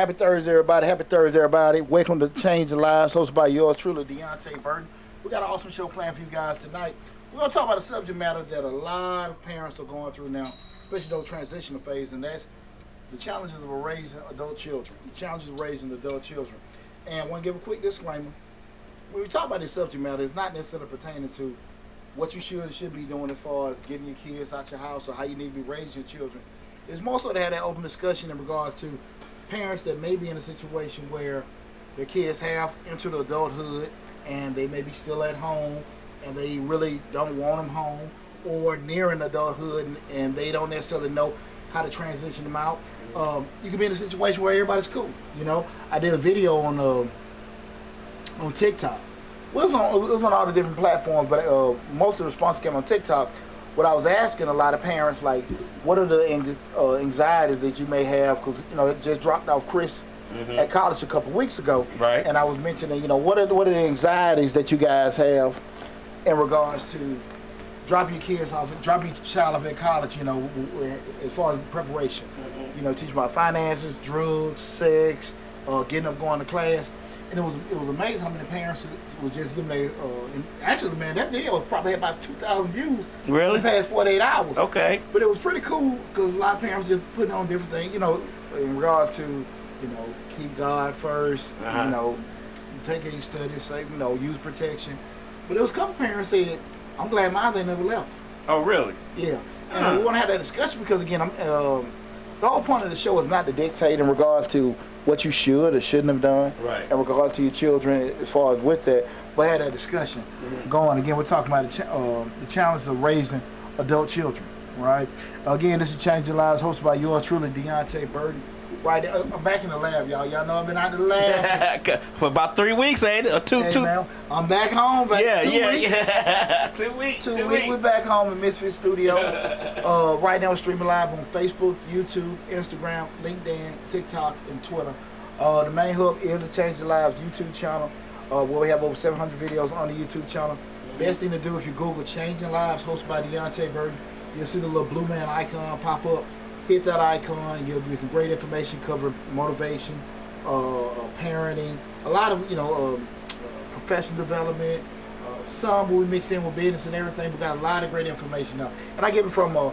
Happy Thursday, everybody. Happy Thursday, everybody. Welcome to Change the Lives, hosted by yours truly, Deonte Burton. We got an awesome show planned for you guys tonight. We're going to talk about a subject matter that a lot of parents are going through now, especially those transitional phase, and that's the challenges of raising adult children. The challenges of raising adult children. And I want to give a quick disclaimer. When we talk about this subject matter, it's not necessarily pertaining to what you should or shouldn't be doing as far as getting your kids out your house or how you need to be raising your children. It's more so to have that open discussion in regards to parents that may be in a situation where their kids have entered adulthood and they may be still at home and they really don't want them home, or nearing adulthood and they don't necessarily know how to transition them out. You can be in a situation where everybody's cool. You know, I did a video on TikTok. Well, it was on all the different platforms, but most of the responses came on TikTok. What I was asking a lot of parents, like, what are the anxieties that you may have? Because, you know, it just dropped off Chris at college a couple weeks ago. Right. And I was mentioning, you know, what are the anxieties that you guys have in regards to dropping your child off at college, you know, as far as preparation. You know, teach about finances, drugs, sex, getting up, going to class. And it was amazing how many parents was just giving their, and actually, man, that video was probably had about 2,000 views Really? in the past 48 hours. Okay. But it was pretty cool because a lot of parents just putting on different things, you know, in regards to, you know, keep God first, you know, take your studies, say, you know, use protection. But there was a couple parents said, I'm glad mine ain't never left. Oh, really? Yeah. And we want to have that discussion because, again, the whole point of the show is not to dictate in regards to what you should or shouldn't have done in regards to your children as far as with that, but have that discussion going. Again, we're talking about the challenges of raising adult children, right? Again, this is Changing Lives, hosted by yours truly, Deonte Burton. Right, I'm back in the lab, y'all. Y'all know I've been out in the lab for about 3 weeks, ain't it? Or two. Man, I'm back home. Yeah. 2 weeks. 2 weeks. We're back home in Misfit Studio. Right now, we're streaming live on Facebook, YouTube, Instagram, LinkedIn, TikTok, and Twitter. The main hub is the Change the Lives YouTube channel, where we have over 700 videos on the YouTube channel. Best thing to do if you Google Changing Lives, hosted by Deonte Burton, you'll see the little blue man icon pop up. Hit that icon, you'll get some great information covering motivation, parenting, a lot of, you know, professional development. Some we mixed in with business and everything. We got a lot of great information now. And I give it from a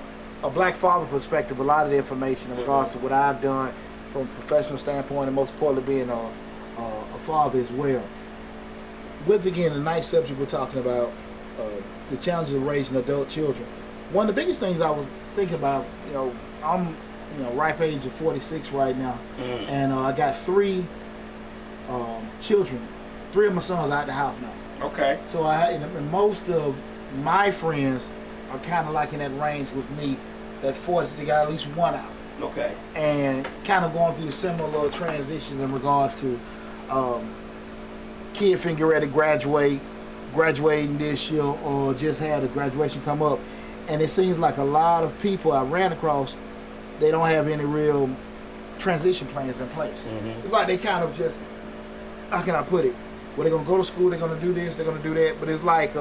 black father perspective, a lot of the information in regards to what I've done from a professional standpoint, and most importantly being a father as well. With, again, the nice subject we're talking about, the challenges of raising adult children. One of the biggest things I was thinking about, you know, I'm, you know, ripe age of 46 right now, and I got 3 children. 3 of my sons out the house now. Okay. So and most of my friends are kind of like in that range with me, that 40, they got at least 1 out. Okay. And kind of going through similar transitions in regards to kid finna get ready to graduating this year, or just had a graduation come up. And it seems like a lot of people I ran across, they don't have any real transition plans in place. It's like they kind of just, how can I put it? Well, they're going to go to school, they're going to do this, they're going to do that, but it's like,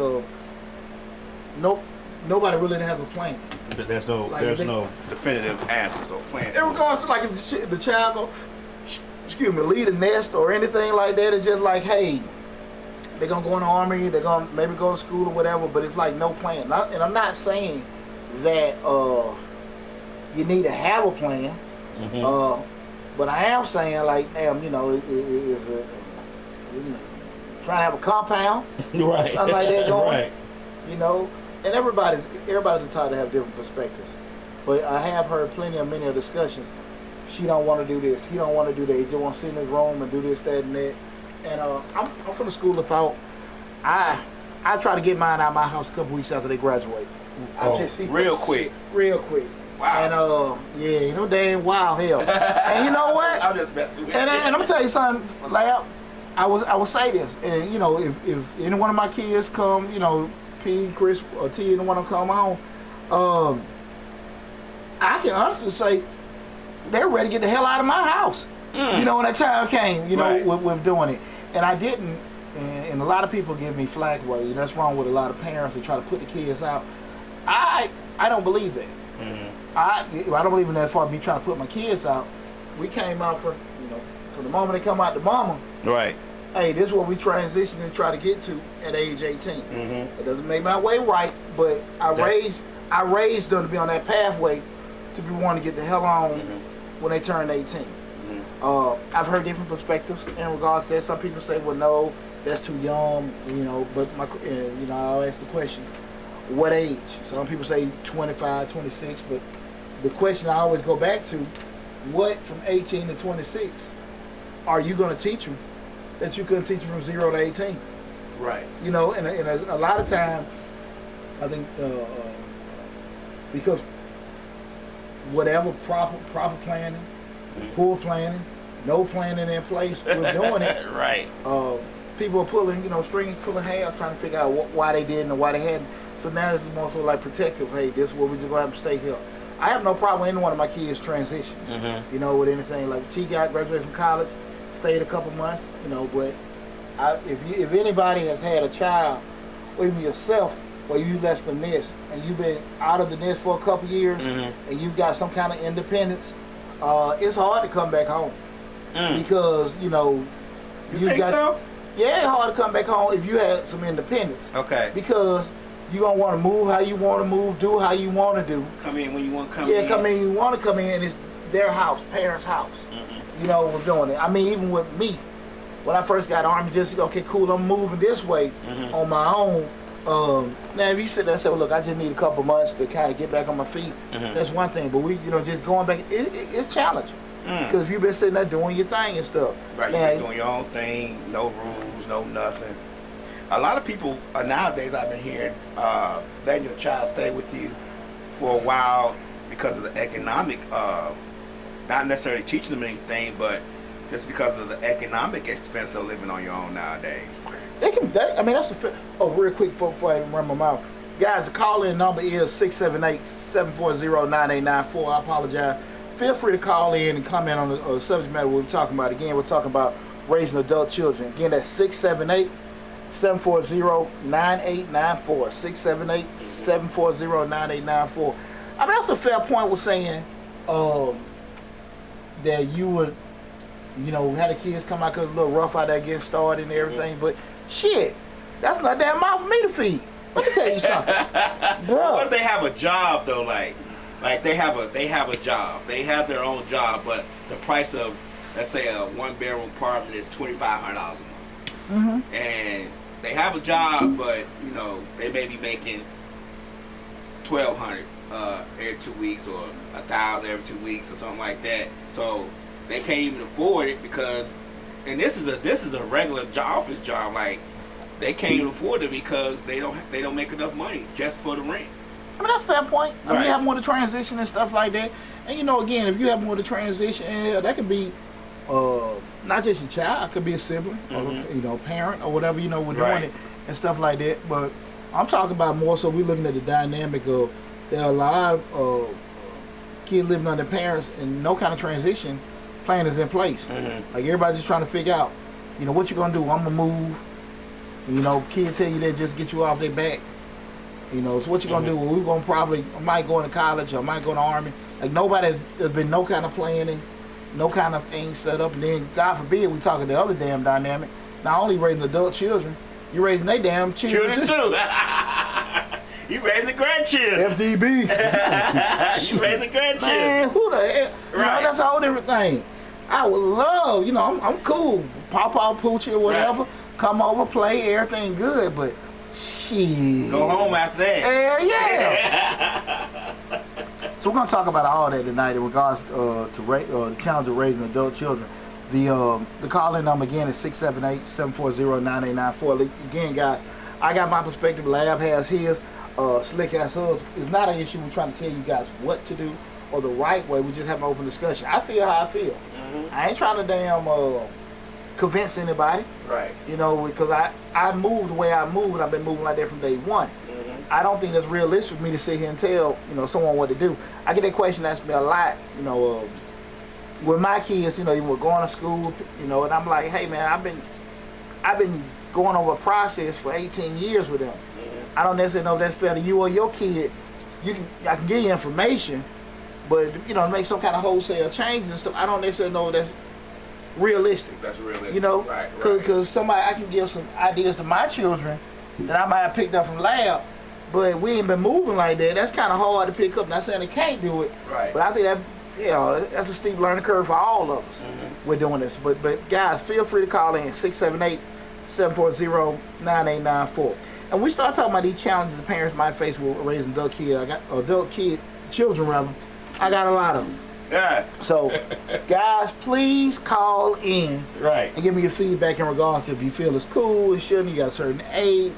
nobody really has a plan. But there's no definitive answers or plan. In regards to, like, if the child go, lead a nest or anything like that, it's just like, hey, they're going to go in the army, they're going to maybe go to school or whatever, but it's like no plan. And I'm not saying that you need to have a plan, but I am saying, like, damn, you know, it's a, you know, trying to have a compound, right? Something like that going, right? You know, and everybody's entitled to have different perspectives. But I have heard many of discussions. She don't want to do this. He don't want to do that. He just want to sit in his room and do this, that, and that. And I'm from the school of thought. I try to get mine out of my house a couple weeks after they graduate. Real quick. Real quick. Wow. And yeah, you know, damn wild hell. And you know what? I'm just messing with you. And I'm gonna tell you something, Lab. I will say this, and you know, if any one of my kids come, you know, P, Chris, or T, any one of them come on, I can honestly say they're ready to get the hell out of my house. You know, when that time came, you know, with doing it. And I didn't, and a lot of people give me flack, well, you know, that's wrong with a lot of parents that try to put the kids out. I don't believe that. I don't believe in that as far as me trying to put my kids out. We came out for, you know, from the moment they come out the mama, Right. hey, this is what we transition and try to get to at age 18. It doesn't make my way right, but I raised them to be on that pathway to be wanting to get the hell on when they turn 18. I've heard different perspectives in regards to that. Some people say, well, no, that's too young, but I'll ask the question, what age? Some people say 25, 26, but the question I always go back to, what from 18 to 26 are you going to teach them that you couldn't teach them from 0 to 18? Right. And a lot of time, I think because whatever proper planning, poor planning, no planning in place, we're doing it. Right. People are pulling, strings, pulling hairs, trying to figure out why they didn't or why they hadn't. So now it's more so like protective. Hey, this is where we just gonna have to stay here. I have no problem with any one of my kids transition. With anything like T got graduated from college, stayed a couple months. But if anybody has had a child, or even yourself, where you left the nest and you've been out of the nest for a couple years, and you've got some kind of independence, it's hard to come back home because You think so? Yeah, it's hard to come back home if you had some independence. Okay. Because you're going to want to move how you want to move, do how you want to do. Come in when you want to come in. Yeah, come in when you want to come in. It's their house, parents' house. We're doing it. I mean, even with me, when I first got Army, just, okay, cool, I'm moving this way on my own. Now, if you sit there and say, well, look, I just need a couple months to kind of get back on my feet, that's one thing. But we, just going back, it's challenging. Because if you've been sitting there doing your thing and stuff. Right, now, you're doing your own thing, no rules, no nothing. A lot of people, nowadays I've been hearing, letting your child stay with you for a while because of the economic, not necessarily teaching them anything, but just because of the economic expense of living on your own nowadays. That's real quick before I run my mouth. Guys, the call-in number is 678-740-9894. I apologize. Feel free to call in and comment on the subject matter we're talking about. Again, we're talking about raising adult children. Again, that's 678-740-9894. 678-740-9894. I mean, that's a fair point with saying that you would, have the kids come out because a little rough out there getting started and everything. But shit, that's not that mouth for me to feed. Let me tell you something, bro. What if they have a job though, like they have a job, they have their own job, but the price of, let's say, a one-bedroom apartment is $2,500 a month, and they have a job, but they may be making $1,200 every 2 weeks or $1,000 every 2 weeks or something like that. So they can't even afford it because, and this is a regular office job, like they can't even afford it because they don't make enough money just for the rent. I mean, that's a fair point. I mean, Right. you have more to transition and stuff like that. And, again, if you have more to transition, that could be not just your child. It could be a sibling or, parent or whatever, we're doing Right. it and stuff like that. But I'm talking about more so we're looking at the dynamic of there are a lot of kids living under parents and no kind of transition plan is in place. Like, everybody's just trying to figure out, what you going to do? I'm going to move. Kids tell you that just get you off their back. So what you gonna do? Well, we're gonna I might go into college or I might go to Army. Like, there's been no kind of planning, no kind of thing set up. And then, God forbid, we talking the other damn dynamic. Not only raising adult children, you're raising they damn children too. You raising grandchildren. FDB. You raising grandchildren. Man, who the hell? Right. That's a whole different thing. I would love, I'm cool. Papa, Poochie, or whatever. Right. Come over, play, everything good, but shit. Go home after that. Hell yeah. So we're going to talk about all that tonight in regards to the challenge of raising adult children. The call-in number again is 678-740-9894. Again, guys, I got my perspective. Lab has his. Slick has hers. It's not an issue. We're trying to tell you guys what to do or the right way. We just have an open discussion. I feel how I feel. I ain't trying to damn convince anybody. Right. Because I moved the way I moved, and I've been moving like that from day one. I don't think that's realistic for me to sit here and tell someone what to do. I get that question asked me a lot. With my kids, even with going to school, and I'm like, hey man, I've been going over a process for 18 years with them. I don't necessarily know if that's fair to you or your kid. I can give you information, but to make some kind of wholesale changes and stuff, I don't necessarily know realistic. That's realistic. You know, right. Because somebody, I can give some ideas to my children that I might have picked up from lab, but we ain't been moving like that. That's kind of hard to pick up. Not saying they can't do it, Right. but I think that, you know, that's a steep learning curve for all of us. We're doing this. But guys, feel free to call in 678-740-9894. And we start talking about these challenges the parents might face with raising children rather. I got a lot of them. Yeah. So, guys, please call in Right. and give me your feedback in regards to if you feel it's cool, it shouldn't, you got a certain age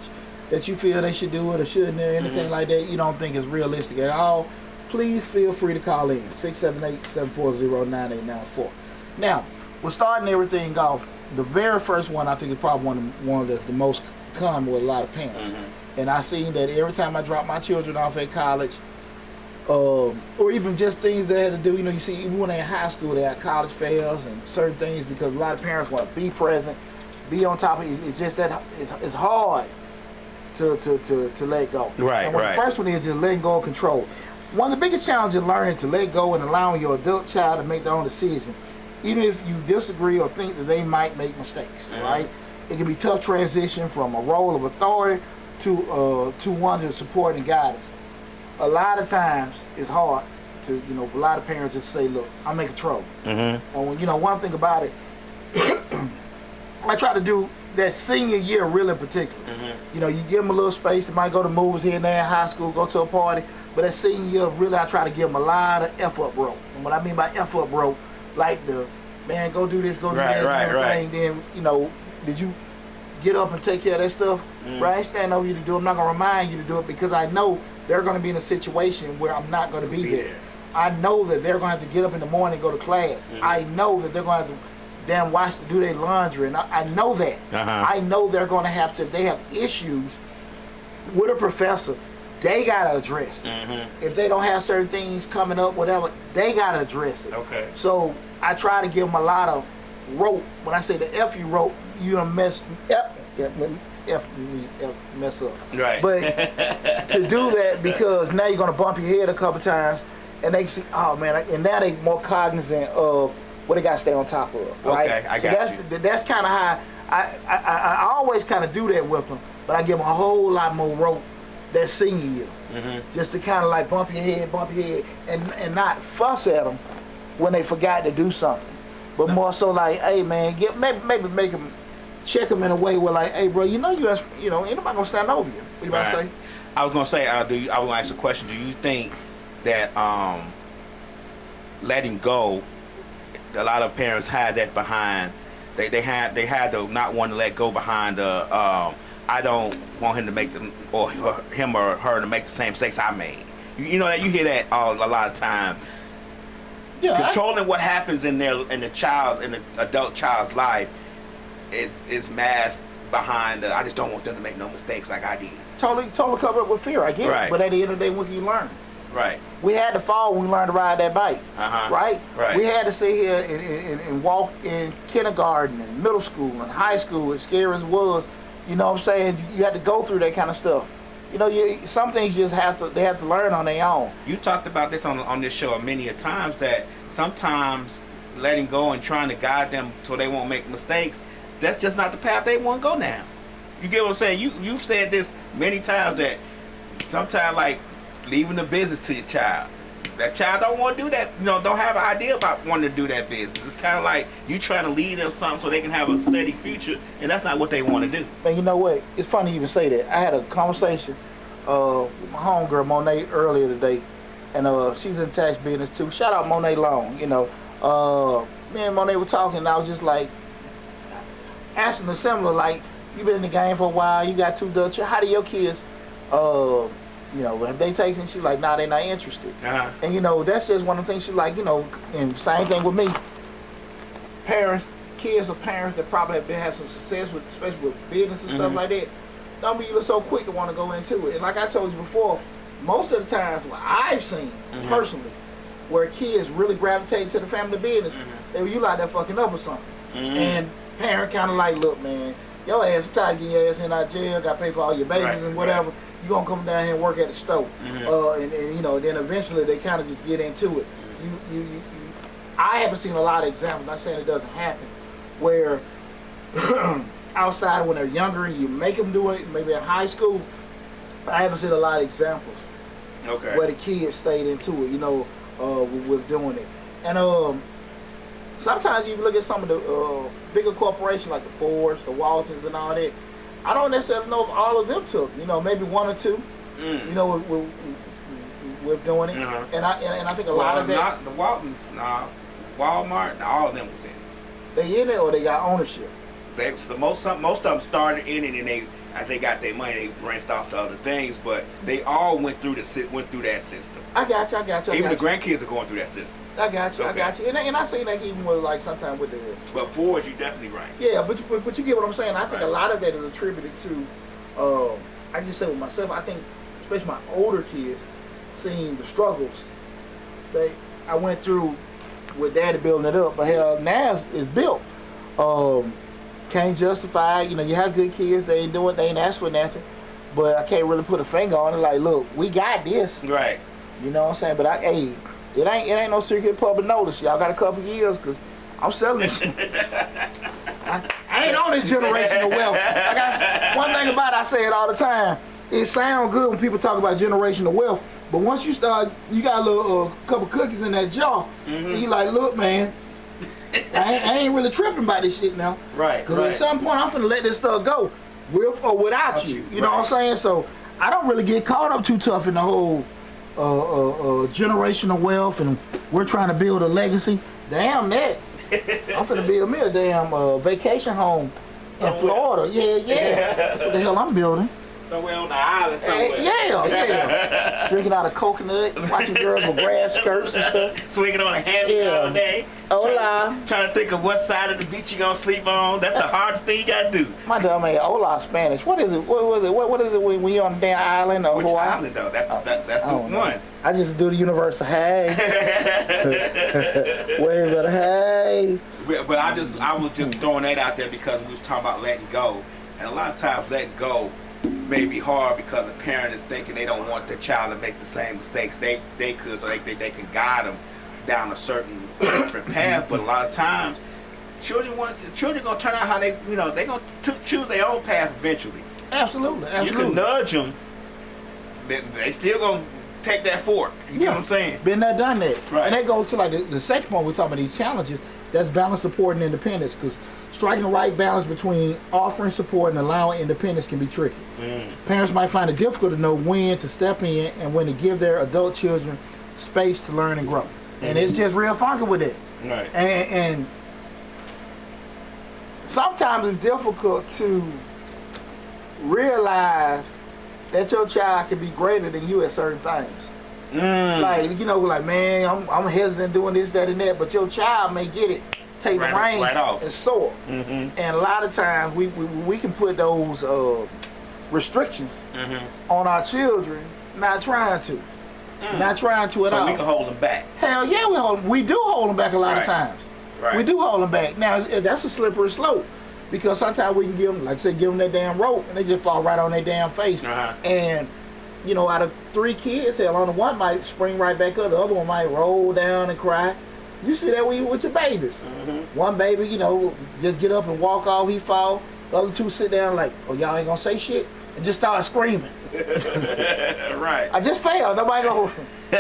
that you feel they should do it or shouldn't, or anything like that you don't think is realistic at all. Please feel free to call in 678-740-9894. Now, we're starting everything off. The very first one I think is probably one that's the most common with a lot of parents. And I seen that every time I drop my children off at college, or even just things they had to do, you know, you see even when they're in high school, they have college fairs and certain things because a lot of parents want to be present, be on top of it. It's just that it's hard to let go. Right, and the first one is just letting go of control. One of the biggest challenges is learning to let go and allowing your adult child to make their own decision, even if you disagree or think that they might make mistakes, right? It can be a tough transition from a role of authority to one of support and guidance. A lot of times it's hard to, you know, a lot of parents just say, look, I'm in control. And when, you know, one thing about it, I try to do that senior year really in particular. You know, you give them a little space. They might go to movies here and there in high school, go to a party. But that senior year, really, I try to give them a lot of F-up rope. And what I mean by F-up rope, like the, man, go do this, go do that, thing. Then, you know, did you get up and take care of that stuff? Right? I ain't standing over you to do it. I'm not going to remind you to do it because I know they're going to be in a situation where I'm not going to be there. I know that they're going to have to get up in the morning and go to class. I know that they're going to have to damn do their laundry, and I know that. I know they're going to have to, if they have issues with a professor, they got to address it. If they don't have certain things coming up, whatever, they got to address it. So I try to give them a lot of rope. When I say the F you rope, you don't mess up. Mess up. Right. But to do that, because now you're going to bump your head a couple times, and they see, oh man, and now they more cognizant of what they got to stay on top of. Right? Okay, I got you. That's kind of how I always kind of do that with them, but I give them a whole lot more rope that senior year, just to kind of like bump your head, and not fuss at them when they forgot to do something, but more so like, hey man, maybe make them. Check them in a way where like, hey bro, you know ain't nobody gonna stand over you. What you about to say? I was gonna say, I was gonna ask a question. Do you think that letting go, a lot of parents had that behind, they had the not wanting to let go behind the I don't want him to make them or him or her to make the same mistakes I made. You know that you hear that a lot of times. Yeah, controlling what happens in the adult child's life. It's masked behind I just don't want them to make no mistakes like I did. Totally covered up with fear, I get it. But at the end of the day, when can you learn? Right. We had to fall when we learned to ride that bike. Right? We had to sit here and walk in kindergarten and middle school and high school, as scary as it was. You know what I'm saying? You had to go through that kind of stuff. You know, some things they have to learn on their own. You talked about this on this show many a times, that sometimes letting go and trying to guide them so they won't make mistakes, that's just not the path they want to go now. You get what I'm saying? You've said this many times, that sometimes like leaving the business to your child. That child don't want to do that, don't have an idea about wanting to do that business. It's kind of like you trying to lead them something so they can have a steady future, and that's not what they want to do. Man, you know what? It's funny you even say that. I had a conversation with my homegirl Monet earlier today, and she's in tax business too. Shout out Monet Long. Me and Monet were talking, and I was just like asking her similar, like, you been in the game for a while, you got 2 Dutch, how do your kids have they taken it? She's like, nah, they're not interested. And that's just one of the things. She's like, and same thing with me. Kids of parents that probably have had some success with, especially with business and stuff like that, don't be so quick to want to go into it. And like I told you before, most of the times what I've seen personally, where kids really gravitate to the family business, you like that fucking up or something. And parent kind of like, look man, your ass, I'm tired of getting your ass in out jail, got to pay for all your babies and whatever. You gonna come down here and work at the store, and then eventually they kind of just get into it. I haven't seen a lot of examples. Not saying it doesn't happen, where outside when they're younger and you make them do it, maybe in high school. I haven't seen a lot of examples where the kids stayed into it, with doing it. And sometimes you look at some of the bigger corporations like the Fords, the Waltons, and all that. I don't necessarily know if all of them took, maybe one or two, with doing it. And I think a lot of that. Not the Waltons, Walmart, all of them was in it. They in it or they got ownership. Most of them started in it, and they got their money. They branched off to other things, but they all went through that system. I got you. Even the grandkids are going through that system. I got you. And I say that even with like sometimes with the. But Fords, you're definitely right. Yeah, but you get what I'm saying. I think a lot of that is attributed to. I just say with myself. I think, especially my older kids, seeing the struggles I went through with Daddy building it up, but hell, now it's built. Can't justify, you have good kids, they ain't asked for nothing, but I can't really put a finger on it like, look, we got this. Right. You know what I'm saying? But it ain't no secret public notice. Y'all got a couple years, because I'm selling this shit. I ain't on this generational wealth. One thing about it, I say it all the time, it sounds good when people talk about generational wealth, but once you start, you got a little couple cookies in that jar, and you like, look, man, I ain't really tripping about this shit now. Right. Because at some point, I'm finna let this stuff go, with or without you. You know what I'm saying? So I don't really get caught up too tough in the whole generational wealth, and we're trying to build a legacy. Damn that. I'm finna build me a damn vacation home in Florida. Yeah. That's what the hell I'm building. Somewhere on the island somewhere. Yeah. Drinking out of coconut, watching girls with grass skirts and stuff. Swinging on a hammock all day. Hola. Trying to think of what side of the beach you gonna sleep on. That's the hardest thing you gotta do. My dumb man, hola Spanish. What is it? What is it when you're on the damn island or Which Hawaii? island though? That's the one. I just do the universal hey. Wave it hey. But I was just throwing that out there because we was talking about letting go. And a lot of times letting go may be hard because a parent is thinking they don't want their child to make the same mistakes they could, so they think they can guide them down a certain different path. But a lot of times, children gonna turn out how they gonna choose their own path eventually. Absolutely. You can nudge them, they still gonna take that fork. You get what I'm saying? Been there, done that. Right. And that goes to like the second point we're talking about, these challenges. That's balance, support, and independence. Because striking the right balance between offering support and allowing independence can be tricky. Parents might find it difficult to know when to step in and when to give their adult children space to learn and grow. And it's just real funky with it. Right. And sometimes it's difficult to realize that your child can be greater than you at certain things. Like man, I'm hesitant doing this, that, and that, but your child may get it, take the reins and soar. And a lot of times we can put those restrictions on our children, not trying to at all. So we can hold them back. Hell yeah, we do hold them back a lot of times. Right. We do hold them back. Now that's a slippery slope, because sometimes we can give them that damn rope and they just fall right on their damn face. And out of 3 kids, hell, only one might spring right back up. The other one might roll down and cry. You see that with your babies. One baby, just get up and walk off, he fall. The other 2 sit down like, oh, y'all ain't gonna say shit? And just start screaming. Right. I just failed. Nobody gonna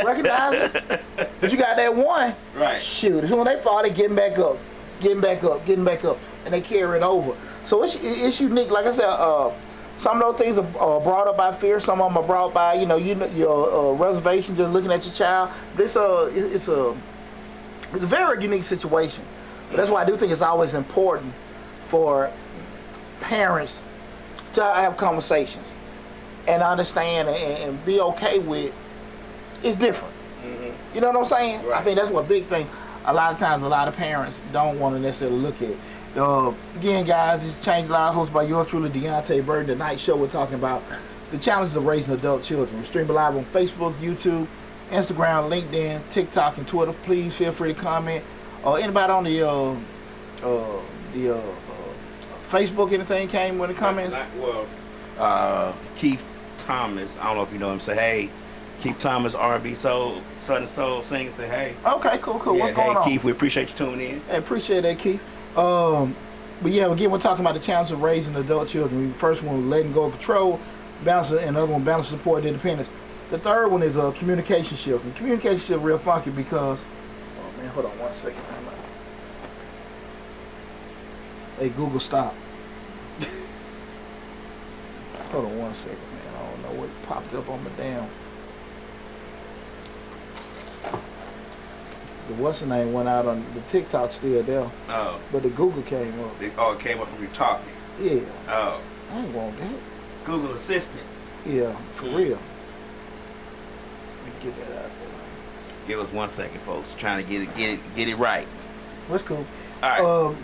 recognize it. But you got that one. Right. Shoot, as soon as they fall, they getting back up. And they carry it over. So it's unique. Like I said, some of those things are brought up by fear. Some of them are brought by your reservation, just looking at your child. It's a very unique situation. But that's why I do think it's always important for parents to have conversations and understand and be okay with it's different. You know what I'm saying? Right. I think that's one big thing. A lot of times, a lot of parents don't want to necessarily look at. Again, guys, it's Change Lives, hosted by yours truly, Deonte Burton. Tonight show we're talking about the challenges of raising adult children. We're streaming live on Facebook, YouTube, Instagram, LinkedIn, TikTok, and Twitter. Please feel free to comment. Anybody on the Facebook, anything came with the comments? Keith Thomas, I don't know if you know him, say hey. Keith Thomas, R&B Soul, Southern Soul, sing and say hey. Okay, cool. Yeah, What's going on? Keith, we appreciate you tuning in. Hey, appreciate that, Keith. But yeah, again, we're talking about the challenge of raising adult children. The first one was letting go of control, balance, and the other one, balance, support, and independence. The third one is a communication shift. And communication shift real funky because, oh man, hold on 1 second. Hey, Google, stop. Hold on 1 second, man. I don't know what popped up on my damn. The what's the name went out on the TikTok still there. Oh. But the Google came up. It came up from you talking. Yeah. Oh. I ain't want that. Google Assistant. Yeah, for real. Let me get that out there. Give us 1 second, folks. Trying to get it right. That's cool. All right.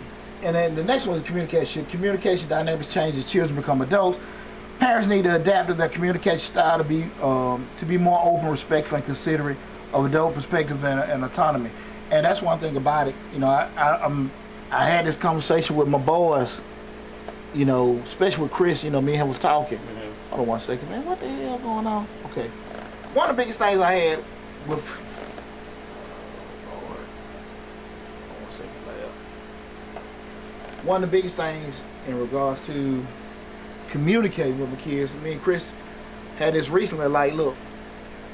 And then the next one is communication. Communication dynamics change as children become adults. Parents need to adapt to their communication style to be more open, respectful, and considerate of adult perspective and autonomy. And that's one thing about it. You know, I had this conversation with my boys. You know, especially with Chris. You know, me and him was talking. Mm-hmm. Hold on 1 second, man. What the hell going on? Okay. One of the biggest things I had with. One of the biggest things in regards to communicating with my kids, me and Chris had this recently, like, look,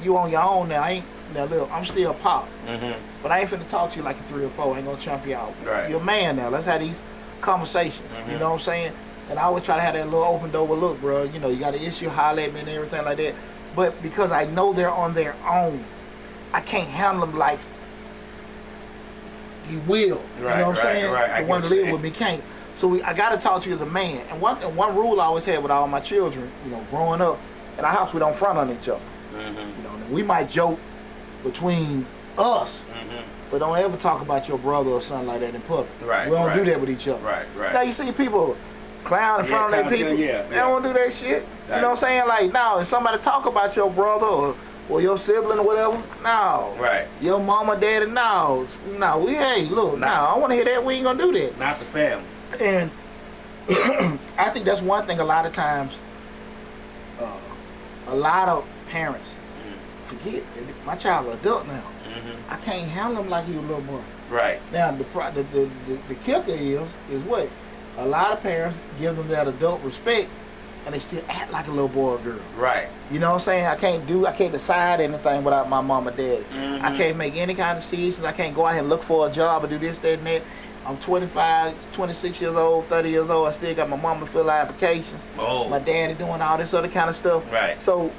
you on your own now. Now look, I'm still pop. Mm-hmm. But I ain't finna talk to you like a 3 or 4. I ain't gonna chump you out. Right. You're a man now. Let's have these conversations. Mm-hmm. You know what I'm saying? And I always try to have that little open door. Look, bro, you know, you got an issue, holler at me and everything like that. But because I know they're on their own, I can't handle them like he will. Right, you know what I'm saying? Right. The one to live with me can't. So I got to talk to you as a man. And one rule I always had with all my children, you know, growing up, in our house we don't front on each other. Mm-hmm. You know, we might joke between us, but don't ever talk about your brother or something like that in public. Right. We don't do that with each other. Right. Now you see people clown in front of their people. They don't do that shit. You know what I'm saying? Like, no, if somebody talk about your brother or your sibling or whatever, no. Right. Your mama, daddy, no. No, we ain't. Look, no, I want to hear that. We ain't going to do that. Not the family. And I think that's one thing a lot of times, a lot of parents forget. My child is adult now. I can't handle him like he was a little boy. Right. Now, the kicker is what? A lot of parents give them that adult respect, and they still act like a little boy or girl. Right. You know what I'm saying? I can't decide anything without my mom or daddy. I can't make any kind of decisions. I can't go out here and look for a job or do this, that, and that. I'm 25, 26 years old, 30 years old. I still got my mama fill out applications. Oh. My daddy doing all this other kind of stuff. Right. So,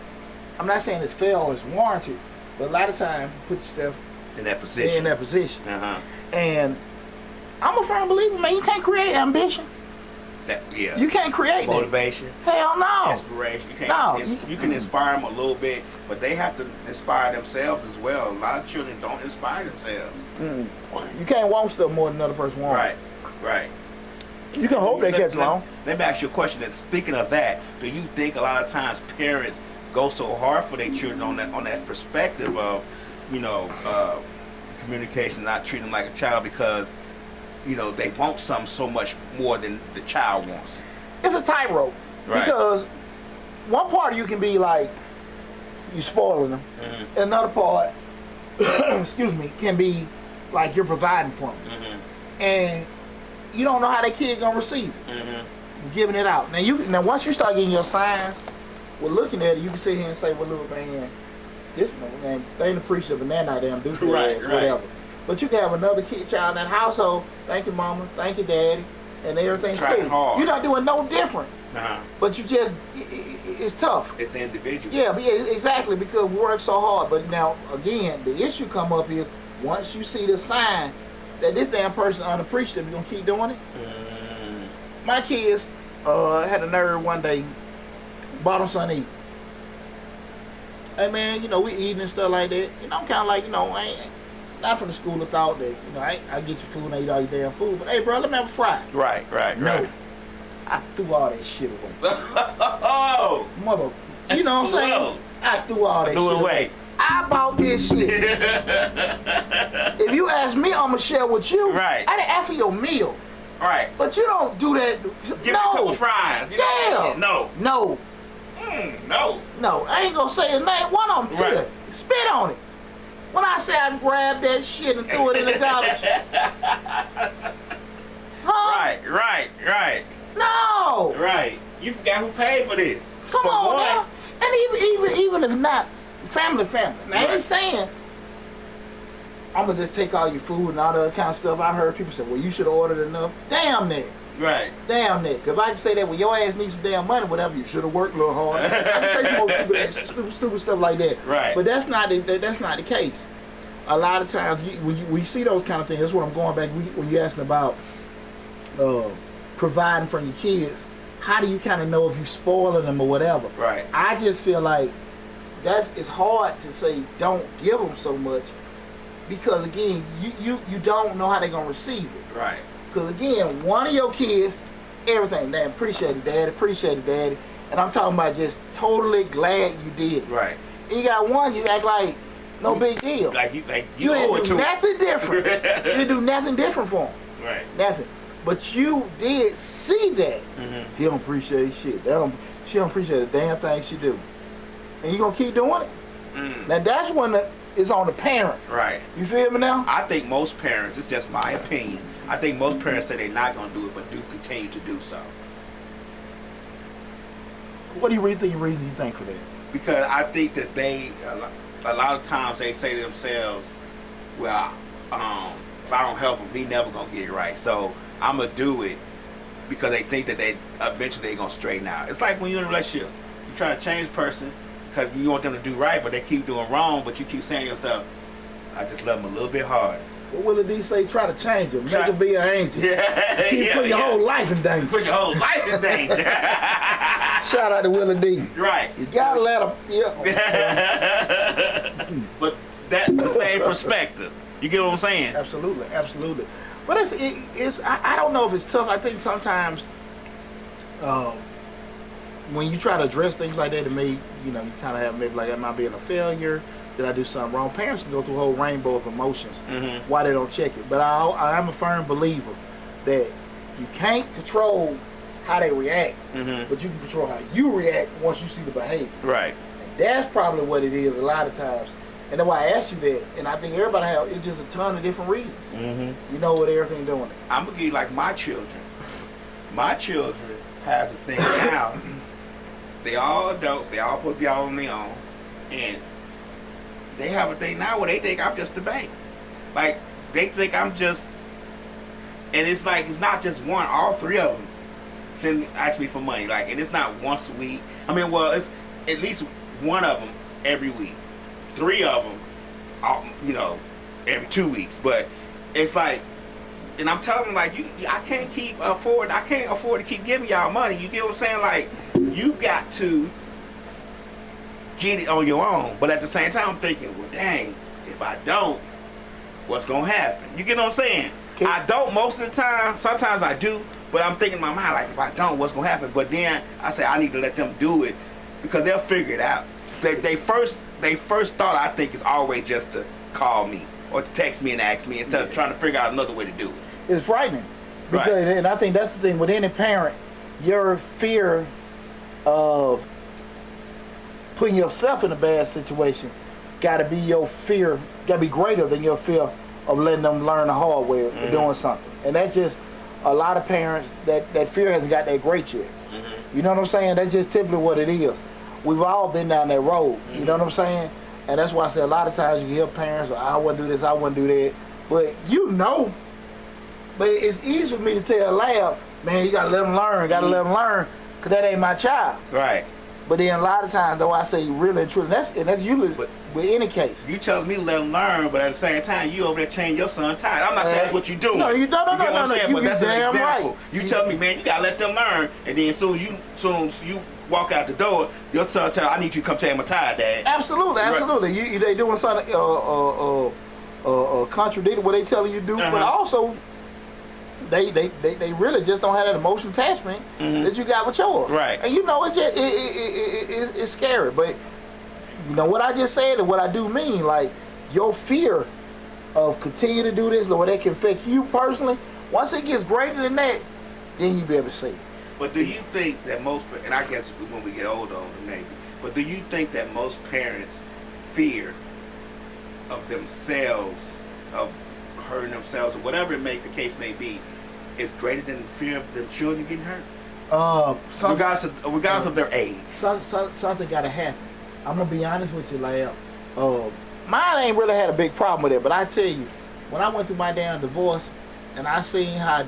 I'm not saying it's fair or it's warranted, but a lot of times, put yourself in that position. And I'm a firm believer, man, you can't create ambition. You can't create motivation. That. Hell no. Inspiration. You can't. You can inspire them a little bit, but they have to inspire themselves as well. A lot of children don't inspire themselves. You can't want stuff more than another person wants. Right. You can hope they catch along. Let me ask you a question. That speaking of that, do you think a lot of times parents go so hard for their children on that perspective of, you know, communication, not treating them like a child because, you know, they want something so much more than the child wants? It's a tightrope. Right. Because one part you can be like, you spoiling them. Another part, excuse me, can be like you're providing for them. And you don't know how that kid gonna receive it. You're giving it out. Now once you start getting your signs, well, looking at it, you can sit here and say, well, look, man, this man, they ain't appreciative and they're not damn douchebag, whatever. But you can have another child in that household. Thank you, mama. Thank you, daddy. And everything's trying hard. You're not doing no different. But you just, it's tough. It's the individual. Yeah, exactly, because we work so hard. But now, again, the issue come up is once you see the sign that this damn person unappreciative, you're going to keep doing it. My kids had a nerve one day, bought them something to eat. Hey, man, you know, we eating and stuff like that. You know, I'm kind of like, you know, I ain't not from the school of thought that, you know, I get your food and I eat all your damn food. But, hey, bro, let me have a fry. Right. No. I threw all that shit away. Oh! Mother, you know what I'm saying? I threw all that shit away. I bought this shit. If you ask me, I'm going to share with you. Right. I didn't ask for your meal. Right. But you don't do that. Give me a couple fries. You know? No. No. No, I ain't going to say his name. One of them, too. Spit on it. When I say I grabbed that shit and threw it in the garbage. Right. No. Right. You forgot who paid for this. Come For on one. now. And even if not, family. Now, I ain't saying I'm gonna just take all your food and all the other kind of stuff. I heard people say, well, you should have ordered enough. Damn that. Right. Damn that. Because I can say that when your ass needs some damn money, whatever, you should have worked a little harder. I can say some more stupid stuff like that. Right. But that's not the case. A lot of times, when you see those kind of things, that's what I'm going back when you're asking about providing for your kids. How do you kind of know if you spoiling them or whatever? Right. I just feel like it's hard to say don't give them so much because again, you don't know how they're gonna receive it. Right. Because again, one of your kids, everything, they appreciate it, daddy, and I'm talking about just totally glad you did it. Right. And you got one just act like no big deal. Like you You owe it didn't to do him. nothing different. You didn't do nothing different for him. Right. Nothing. But you did see that. Mm-hmm. He don't appreciate shit. She don't appreciate a damn thing she do. And you gonna keep doing it. Mm. Now that's when it's on the parent. Right. You feel me now? I think most parents, it's just my opinion, I think most parents say they're not going to do it, but do continue to do so. What do you really think reason you think for that? Because I think that a lot of times they say to themselves, well, if I don't help him, he never going to get it right. So I'm going to do it because they think that they eventually they're going to straighten out. It's like when you're in a relationship. You try to change a person because you want them to do right, but they keep doing wrong, but you keep saying to yourself, I just love them a little bit harder. What Willie D say? Try to change him. Make him be an angel. Yeah, Keep put your whole life in danger. Put your whole life in danger. Shout out to Willie D. Right. You gotta let him. Yeah. But that's the same perspective. You get what I'm saying? Absolutely. But it's I don't know if it's tough. I think sometimes when you try to address things like that, to me, you kind of have maybe like, am I being a failure? Did I do something wrong? Parents can go through a whole rainbow of emotions. Mm-hmm. Why they don't check it. But I am a firm believer that you can't control how they react, Mm-hmm. but you can control how you react once you see the behavior. Right. And that's probably what it is a lot of times. And that's why I asked you that. And I think everybody it's just a ton of different reasons. Mm-hmm. You know what everything doing it. I'm gonna give you like my children. My children has a thing now. They all adults. They all supposed to be all on their own, and they have a thing now where they think I'm just the bank. Like they think I'm just, and it's like it's not just one. All three of them ask me for money. Like, and it's not once a week. I mean, well, it's at least one of them every week. Three of them, every 2 weeks. But it's like, and I'm telling them like, I can't afford to keep giving y'all money. You get what I'm saying? Like, you got to get it on your own. But at the same time, I'm thinking, well, dang, if I don't, what's gonna happen? You get what I'm saying? Okay. I don't most of the time. Sometimes I do, but I'm thinking in my mind like, if I don't, what's gonna happen? But then I say I need to let them do it because they'll figure it out. They first thought, I think, is always just to call me or to text me and ask me instead of trying to figure out another way to do it. It's frightening. Because, Right. And I think that's the thing with any parent, your fear of putting yourself in a bad situation gotta be greater than your fear of letting them learn the hard way of doing something. And that's just a lot of parents that fear hasn't got that great yet. Mm-hmm. You know what I'm saying? That's just typically what it is. We've all been down that road. Mm-hmm. You know what I'm saying? And that's why I say a lot of times you hear parents, I wouldn't do this, I wouldn't do that. But but it's easy for me to tell Lab, man, you gotta let them learn, because that ain't my child. Right. But then a lot of times, though, I say really and truly, and that's usually with any case. You telling me to let them learn, but at the same time, you over there changing your son tires. I'm not saying that's what you doing. No, you don't. You get what I'm saying? But that's an damn example. right. You tell me, man, you gotta let them learn, and then as soon as you walk out the door, your son tell, I need you to come change my tire, Dad. Absolutely. Right. They doing something contradicting what they telling you to do, but also they really just don't have that emotional attachment that you got with yours. Right. And it's scary. But you know what I just said and what I do mean, like your fear of continue to do this, or that can affect you personally. Once it gets greater than that, then you be able to see it. But do you think that most, and I guess when we get older maybe, but do you think that most parents fear of themselves, of hurting themselves, or whatever the case may be, is greater than the fear of them children getting hurt? Regardless of their age. Something gotta happen. I'm gonna be honest with you, Lab. Mine ain't really had a big problem with it, but I tell you, when I went through my damn divorce, and I seen how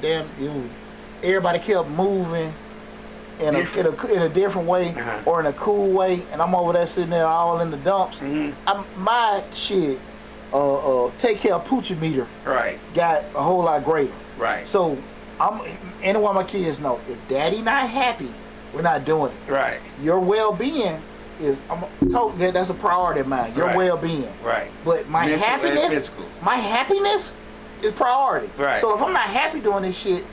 everybody kept moving in a different way or in a cool way, and I'm over there sitting there all in the dumps. My shit, take care of poochie meter, got a whole lot greater. Right. So any one of my kids know if daddy not happy, we're not doing it. Right. Your well-being is that's a priority of mine. Your well-being. Right. But my mental happiness, and physical. My happiness is priority. Right. So if I'm not happy doing this shit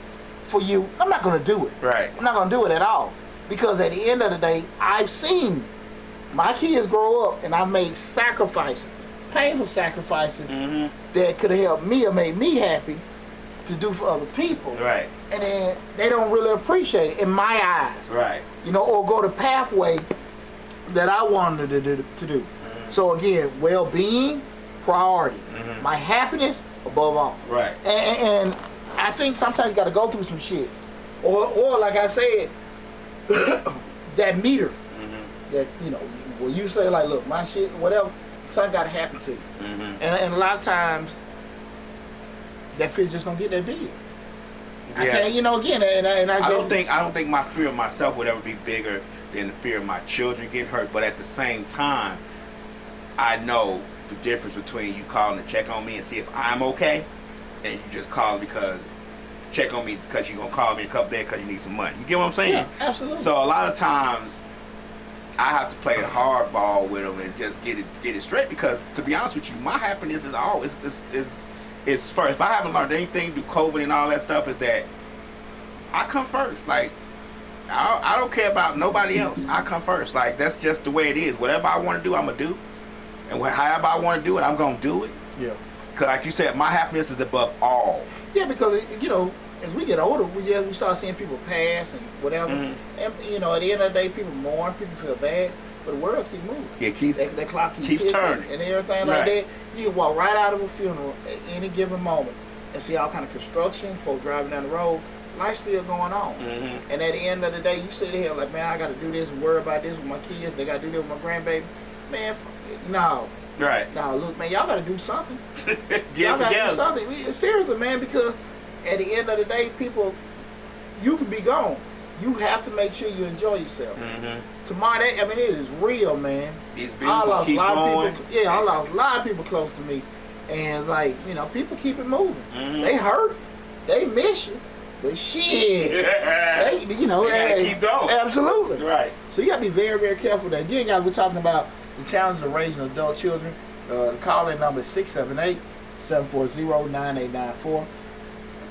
for you, I'm not gonna do it. Right. I'm not gonna do it at all. Because at the end of the day, I've seen my kids grow up and I made sacrifices, painful sacrifices that could have helped me or made me happy to do for other people. Right. And then they don't really appreciate it in my eyes. Right. Or go the pathway that I wanted to do. So again, well-being, priority. My happiness, above all. Right. And I think sometimes you got to go through some shit. Or like I said, that meter. That, where you say like, look, my shit, whatever, something got to happen to you. And a lot of times, that fear just don't get that big. Yeah. I can't, again, and I don't think my fear of myself would ever be bigger than the fear of my children getting hurt. But at the same time, I know the difference between you calling to check on me and see if I'm okay, and you just calling because to check on me because you're gonna call me a couple days because you need some money. You get what I'm saying? Yeah, absolutely. So a lot of times, I have to play a hardball with them and just get it straight, because to be honest with you, my happiness is always is first. If I haven't learned anything through COVID and all that stuff, is that I come first. Like I don't care about nobody else. I come first. Like that's just the way it is. Whatever I want to do, I'm gonna do, and however I want to do it, I'm gonna do it. Yeah. Cause like you said, my happiness is above all. Yeah, because as we get older, we start seeing people pass and whatever, and at the end of the day, people mourn, people feel bad, but the world keeps moving. Yeah, that clock keeps turning and everything like that. You can walk right out of a funeral at any given moment and see all kind of construction, folks driving down the road. Life's still going on. And at the end of the day, you sit here like, man, I got to do this and worry about this with my kids. They got to do this with my grandbaby. Man, no. Right. No, look, man, y'all got to do something. Get y'all together. Got to do something. Seriously, man, because at the end of the day, people, you can be gone. You have to make sure you enjoy yourself. Tomorrow, it is real, man. These bills will keep going. I lost a lot of people close to me. And it's like, people keep it moving. They hurt. They miss you. But shit, they gotta keep going. Absolutely. Right. So you gotta be very, very careful with that. Again, guys, we're talking about the challenges of raising adult children. The call-in number is 678-740-9894.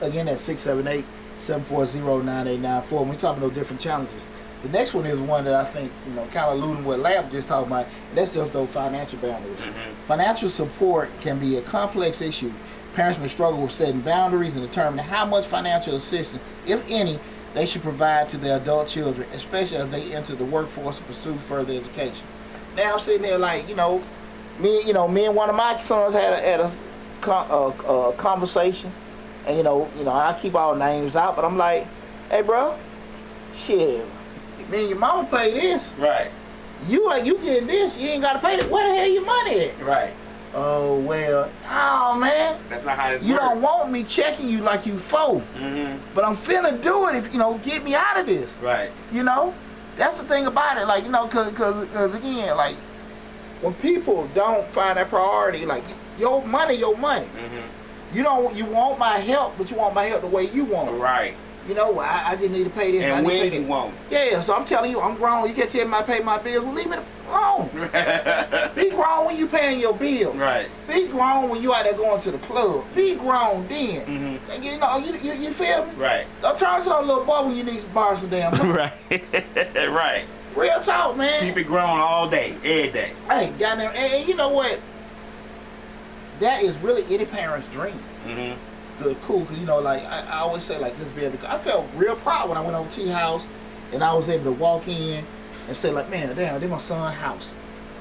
Again, that's 678-740-9894. When we talk about those different challenges. The next one is one that I think, kind of alluding what Lab just talked about, and that's just those financial boundaries. Financial support can be a complex issue. Parents may struggle with setting boundaries and determining how much financial assistance, if any, they should provide to their adult children, especially as they enter the workforce and pursue further education. Now I'm sitting there like, me and one of my sons had a conversation, and I keep all names out, but I'm like, hey, bro, shit, me and your mama pay this. Right. You getting this, you ain't gotta pay it. Where the hell your money at? Right. Oh, well, no, man. That's not how this works. You don't want me checking you like you foe. But I'm finna do it if, get me out of this. Right. That's the thing about it. Like, cause again, like, when people don't find that priority, like, your money. You want my help, but you want my help the way you want it. Right. I just need to pay this. And when you won't. Yeah, so I'm telling you, I'm grown. You can't tell me I pay my bills. Well, leave me alone. Be grown when you paying your bills. Right. Be grown when you out there going to the club. Be grown then. You feel me? Right. Don't turn to no little boy when you need to borrow some damn money. Right. Right. Real talk, man. Keep it grown all day, every day. Hey, goddamn, and you know what? That is really any parent's dream. Cool, because I always say, like, just be able to, I felt real proud when I went over to T House and I was able to walk in and say, like, man, damn, this my son's house.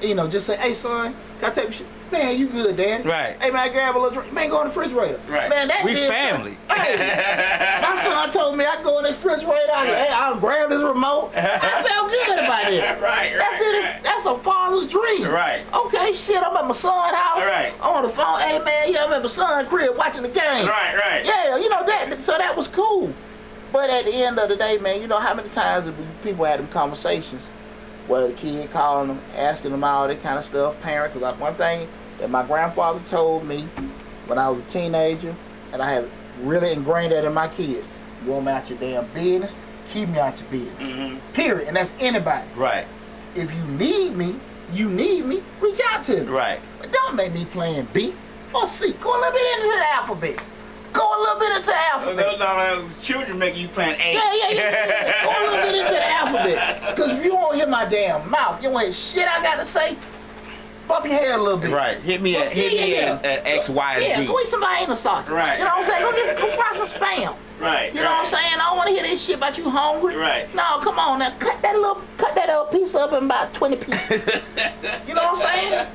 You know, just say, hey son, can I take you shit? Man, you good, daddy. Right. Hey man, grab a little drink. Man, go in the refrigerator. Right. Man, that we did family. Hey, my son told me I go in this refrigerator, I'll grab this remote. I felt good about it. Right. That's it. That's a father's dream. Right. Okay, shit, I'm at my son's house. Right. I'm on the phone. Hey man, yeah, I'm at my son's crib watching the game. Right. Yeah, you know that. So that was cool. But at the end of the day, man, you know how many times people had them conversations where the kid calling them, asking them all that kind of stuff, parent. Because like one thing that my grandfather told me when I was a teenager, and I have really ingrained that in my kids: you want me out your damn business, keep me out your business. Period. And that's anybody. Right. If you need me, reach out to me. Right. But don't make me playing B or C. Go a little bit into the alphabet. Go a little bit into the alphabet. No, children making you playing A. Yeah. Go a little bit into the alphabet. Because if you won't hit my damn mouth, you won't hear shit I got to say, bump your head a little bit. Right. Hit me at X, Y, and Z. Yeah, go eat some Vienna sausage. Right. You know what I'm saying? Go fry some spam. Right. You know what I'm saying? I don't want to hear this shit about you hungry. Right. No, come on now. Cut that piece up in about 20 pieces. You know what I'm saying?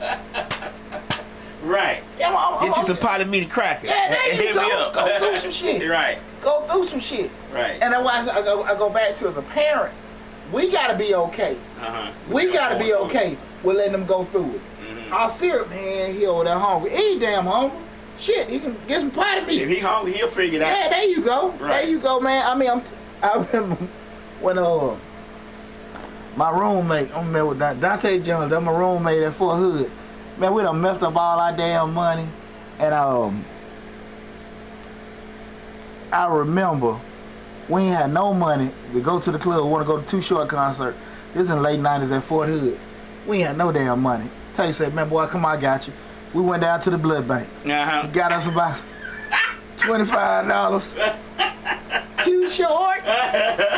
Right. Yeah, get you some potted meaty crackers. Yeah, there you Hit go. me up. Go through some shit. Right. Go through some shit. Right. And then why I go back to as a parent, we gotta be okay. We gotta be okay with letting them go through it. I fear, man, he over there hungry. He ain't damn hungry. Shit, he can get some potted meat. If he hungry, he'll figure it out. Yeah, there you go. Right. There you go, man. I mean, I remember when my roommate, I'm with Deonte Jones, that's my roommate at Fort Hood. Man, we done messed up all our damn money. And I remember we ain't had no money to go to the club. We want to go to Too Short concert. This is in the late 90s at Fort Hood. We ain't had no damn money. Tay said, man, boy, come on, I got you. We went down to the blood bank. We got us about $25. Too Short.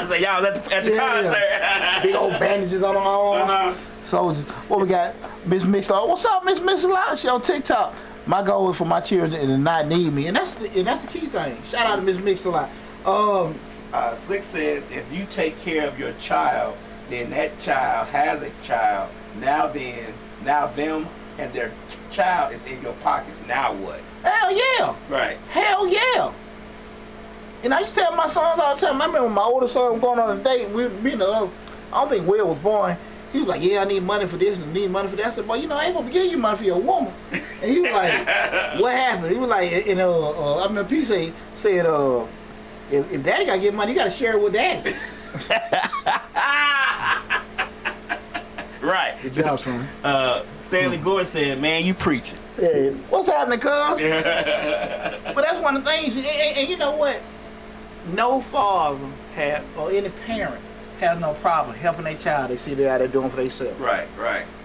So y'all at the concert. Big old bandages on our arms. Soldiers. What we got? Miss Mixed-Up. What's up, Miss Mixed-Up? She on TikTok. My goal is for my children to not need me, and that's the key thing. Shout out to Miss Mixed-Up. Slick says, if you take care of your child, then that child has a child. Now them and their child is in your pockets. Now what? Hell yeah. Right. Hell yeah. And I used to tell my sons all the time. I remember my older son was going on a date. I don't think Will was born. He was like, yeah, I need money for this and need money for that. I said, boy, I ain't gonna give you money for your woman. And he was like, what happened? He was like, I remember P said, if daddy gotta get money, you gotta share it with daddy. Right. Good job, son. Stanley Gore said, man, you preaching. Yeah. What's happening, cuz? But that's one of the things, and you know what? No father or any parent has no problem helping their child they see they're out there doing for themselves. Right.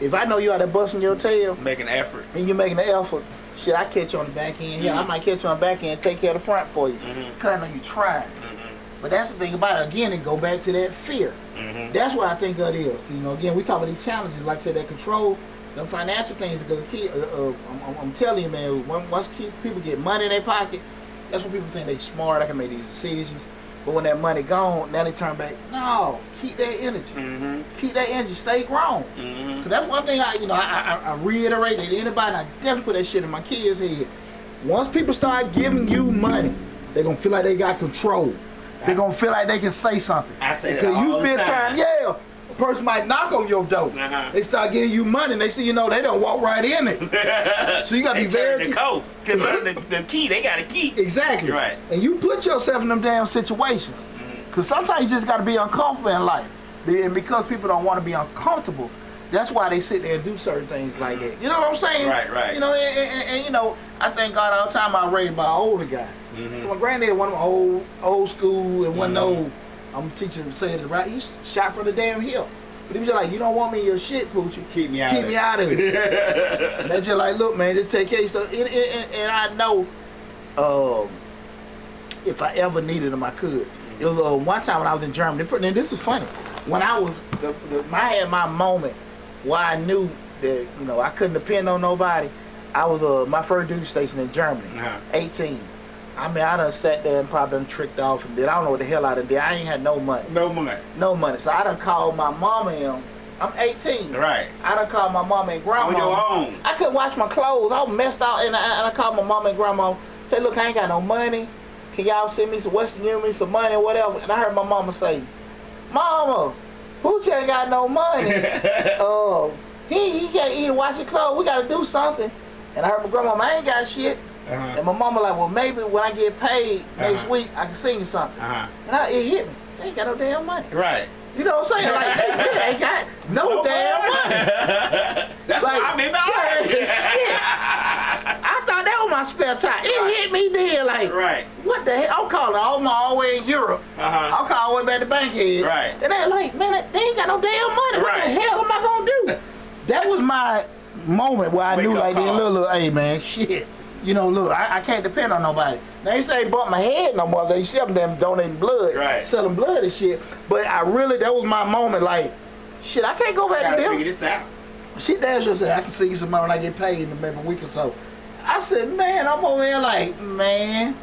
If I know you out there busting your tail, making an effort, and you're making an effort, shit, I catch you on the back end. Yeah, I might catch you on the back end and take care of the front for you. Because I know you trying. But that's the thing about it. Again, it go back to that fear. That's what I think that is. You know, again, we talk about these challenges, like I said, that control, the financial things, because the key, I'm telling you, man, once people get money in their pocket, that's when people think they smart, I can make these decisions. But when that money gone, now they turn back. No, keep that energy. Keep that energy. Stay grown. Cause that's one thing I reiterate to anybody. And I definitely put that shit in my kids' head. Once people start giving you money, they're gonna feel like they got control. They're gonna feel like they can say something. I say that all the time. Yeah. A person might knock on your door. They start giving you money, and they see, they don't walk right in it. So you gotta be very. The code. The key. They got a key. Exactly. Right. And you put yourself in them damn situations, because sometimes you just gotta be uncomfortable in life, and because people don't want to be uncomfortable, that's why they sit there and do certain things like that. You know what I'm saying? Right. You know, and I thank God all the time I was raised by an older guy. My granddad, one of them old school, and one old. I'm teaching him to say it right. You shot from the damn hill. But he was just like, you don't want me in your shit, Poochie. Keep me out of it. And that's just like, look, man, just take care of stuff. And I know if I ever needed them, I could. It was one time when I was in Germany. And this is funny. When I was, I had my moment where I knew that, I couldn't depend on nobody. I was my first duty station in Germany, 18. I mean, I done sat there and probably done tricked off and did. I don't know what the hell I done did. I ain't had no money. No money. So I done called my mama in I'm 18. Right. I done called my mama and grandma. On your own. I couldn't wash my clothes. I was messed out, and I called my mama and grandma. Said, look, I ain't got no money. Can y'all send me some Western Union, some money or whatever? And I heard my mama say, Mama, Poochie ain't got no money. He can't eat and wash his clothes. We got to do something. And I heard my grandma, I ain't got shit. And my mama like, well, maybe when I get paid next week, I can sing you something. And it hit me. They ain't got no damn money. Right. You know what I'm saying? Like, they really ain't got no damn money. That's like, why I'm in the army. I thought that was my spare time. It hit me then, like, what the hell? I'm calling all the way in Europe. I'll call all the way back to Bankhead. Right. And they're like, man, they ain't got no damn money. What the hell am I going to do? That was my moment where I knew, like, look, hey, man, shit. You know, look, I can't depend on nobody. They say bump my head no more. They see them donating blood, selling blood and shit. But that was my moment, like, shit, I can't go back to them. Gotta figure this out. She dashed and said, I can see you some money when I get paid in maybe a week or so. I said, man, I'm over here like, man.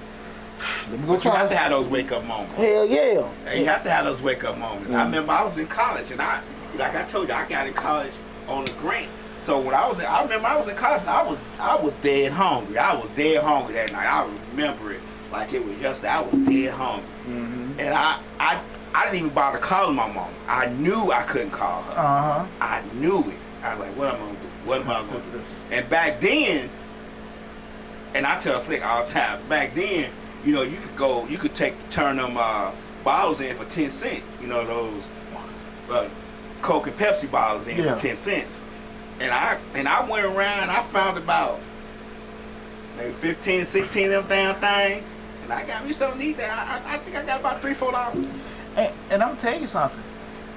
But you have to have those wake-up moments. Hell yeah. You have to have those wake-up moments. I remember I was in college, and like I told you, I got in college on a grant. So when I remember I was in college, and I was dead hungry. I was dead hungry that night. I remember it like it was yesterday. I was dead hungry, and I didn't even bother calling my mom. I knew I couldn't call her. I knew it. I was like, what am I gonna do? What am I gonna do? And back then, and I tell Slick all the time. Back then, you know, you could turn them bottles in for 10 cents. You know, those Coke and Pepsi bottles in for 10 cents. And I went around and I found about maybe 15, 16 of them damn things. And I got me something to eat there. I think I got about $3-4. And I'm telling you something.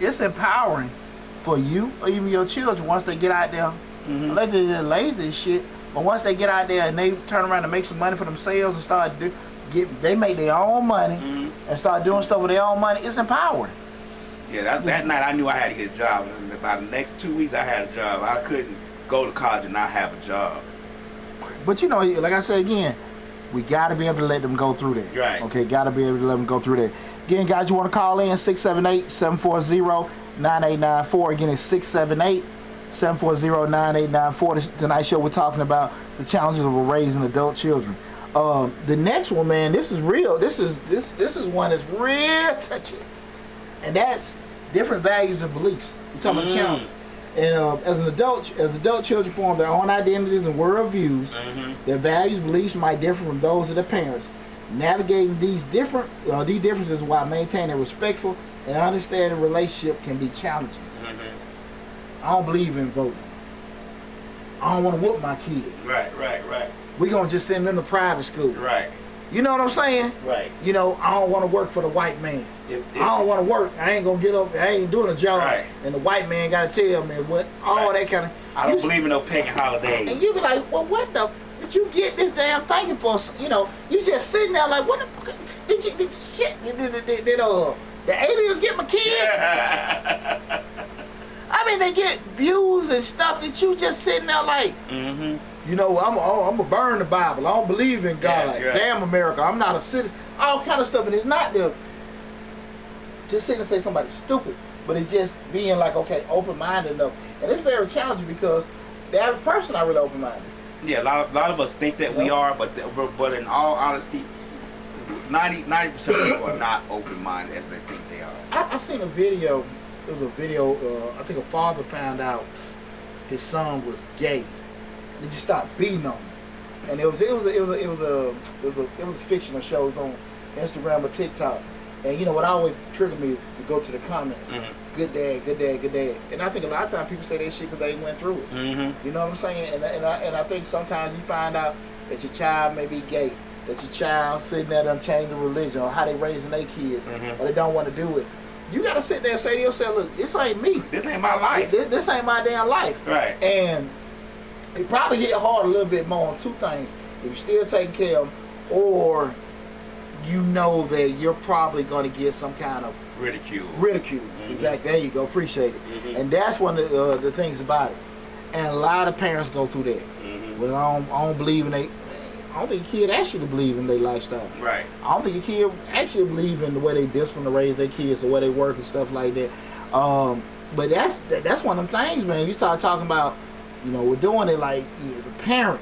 It's empowering for you or even your children once they get out there. Unless they're lazy as shit. But once they get out there and they turn around and make some money for themselves and start they make their own money and start doing stuff with their own money, it's empowering. Yeah, that night I knew I had to get a job. And about the next 2 weeks I had a job. I couldn't go to college and not have a job. But you know, like I said again, we got to be able to let them go through that. Right. Okay, got to be able to let them go through that. Again, guys, you want to call in 678-740-9894. Again, it's 678-740-9894. Tonight's show we're talking about the challenges of raising adult children. The next one, man, this is real. This is one that's real touchy. And that's different values and beliefs. We're talking about challenges. And as adult children form their own identities and worldviews, their values, beliefs might differ from those of their parents. Navigating these differences while maintaining a respectful and understanding relationship can be challenging. I don't believe in voting. I don't want to whoop my kid. Right. We're going to just send them to private school. Right. You know what I'm saying? Right. You know, I don't want to work for the white man. I don't want to work. I ain't going to get up. I ain't doing a job. Right. And the white man got to tell me what, all that kind of. I don't believe in no pagan holidays. And you be like, well, what the? Did you get this damn thinking for? You know, you just sitting there like, what the fuck? Did the aliens get my kid? I mean, they get views and stuff that you just sitting there like, you know, I'm gonna burn the Bible. I don't believe in God. Damn America, I'm not a citizen. All kind of stuff, and it's not the just sitting and say somebody's stupid, but it's just being like, okay, open-minded enough, and it's very challenging because the average person not really open-minded. Yeah, a lot of us think that we are, but in all honesty, 90% of people are not open-minded as they think they are. I seen a video. It was a video. I think a father found out his son was gay. He just started beating on him, and it was a fictional show. It was on Instagram or TikTok. And you know what always triggered me to go to the comments. Good dad, good dad, good dad. And I think a lot of times people say that shit because they went through it. You know what I'm saying? And I think sometimes you find out that your child may be gay, that your child sitting there done changed the religion or how they raising their kids, or they don't want to do it. You gotta sit there and say to yourself, look, this ain't me. This ain't my life. This ain't my damn life. Right. And it probably hit hard a little bit more on two things. If you're still taking care of them, or you know that you're probably going to get some kind of ridicule. Exactly. There you go. Appreciate it. And that's one of the things about it. And a lot of parents go through that. Well, I don't believe in I don't think a kid actually believe in their lifestyle. Right. I don't think a kid actually believe in the way they discipline to raise their kids, the way they work and stuff like that. But that's one of them things, man. You start talking about, we're doing it like as a parent.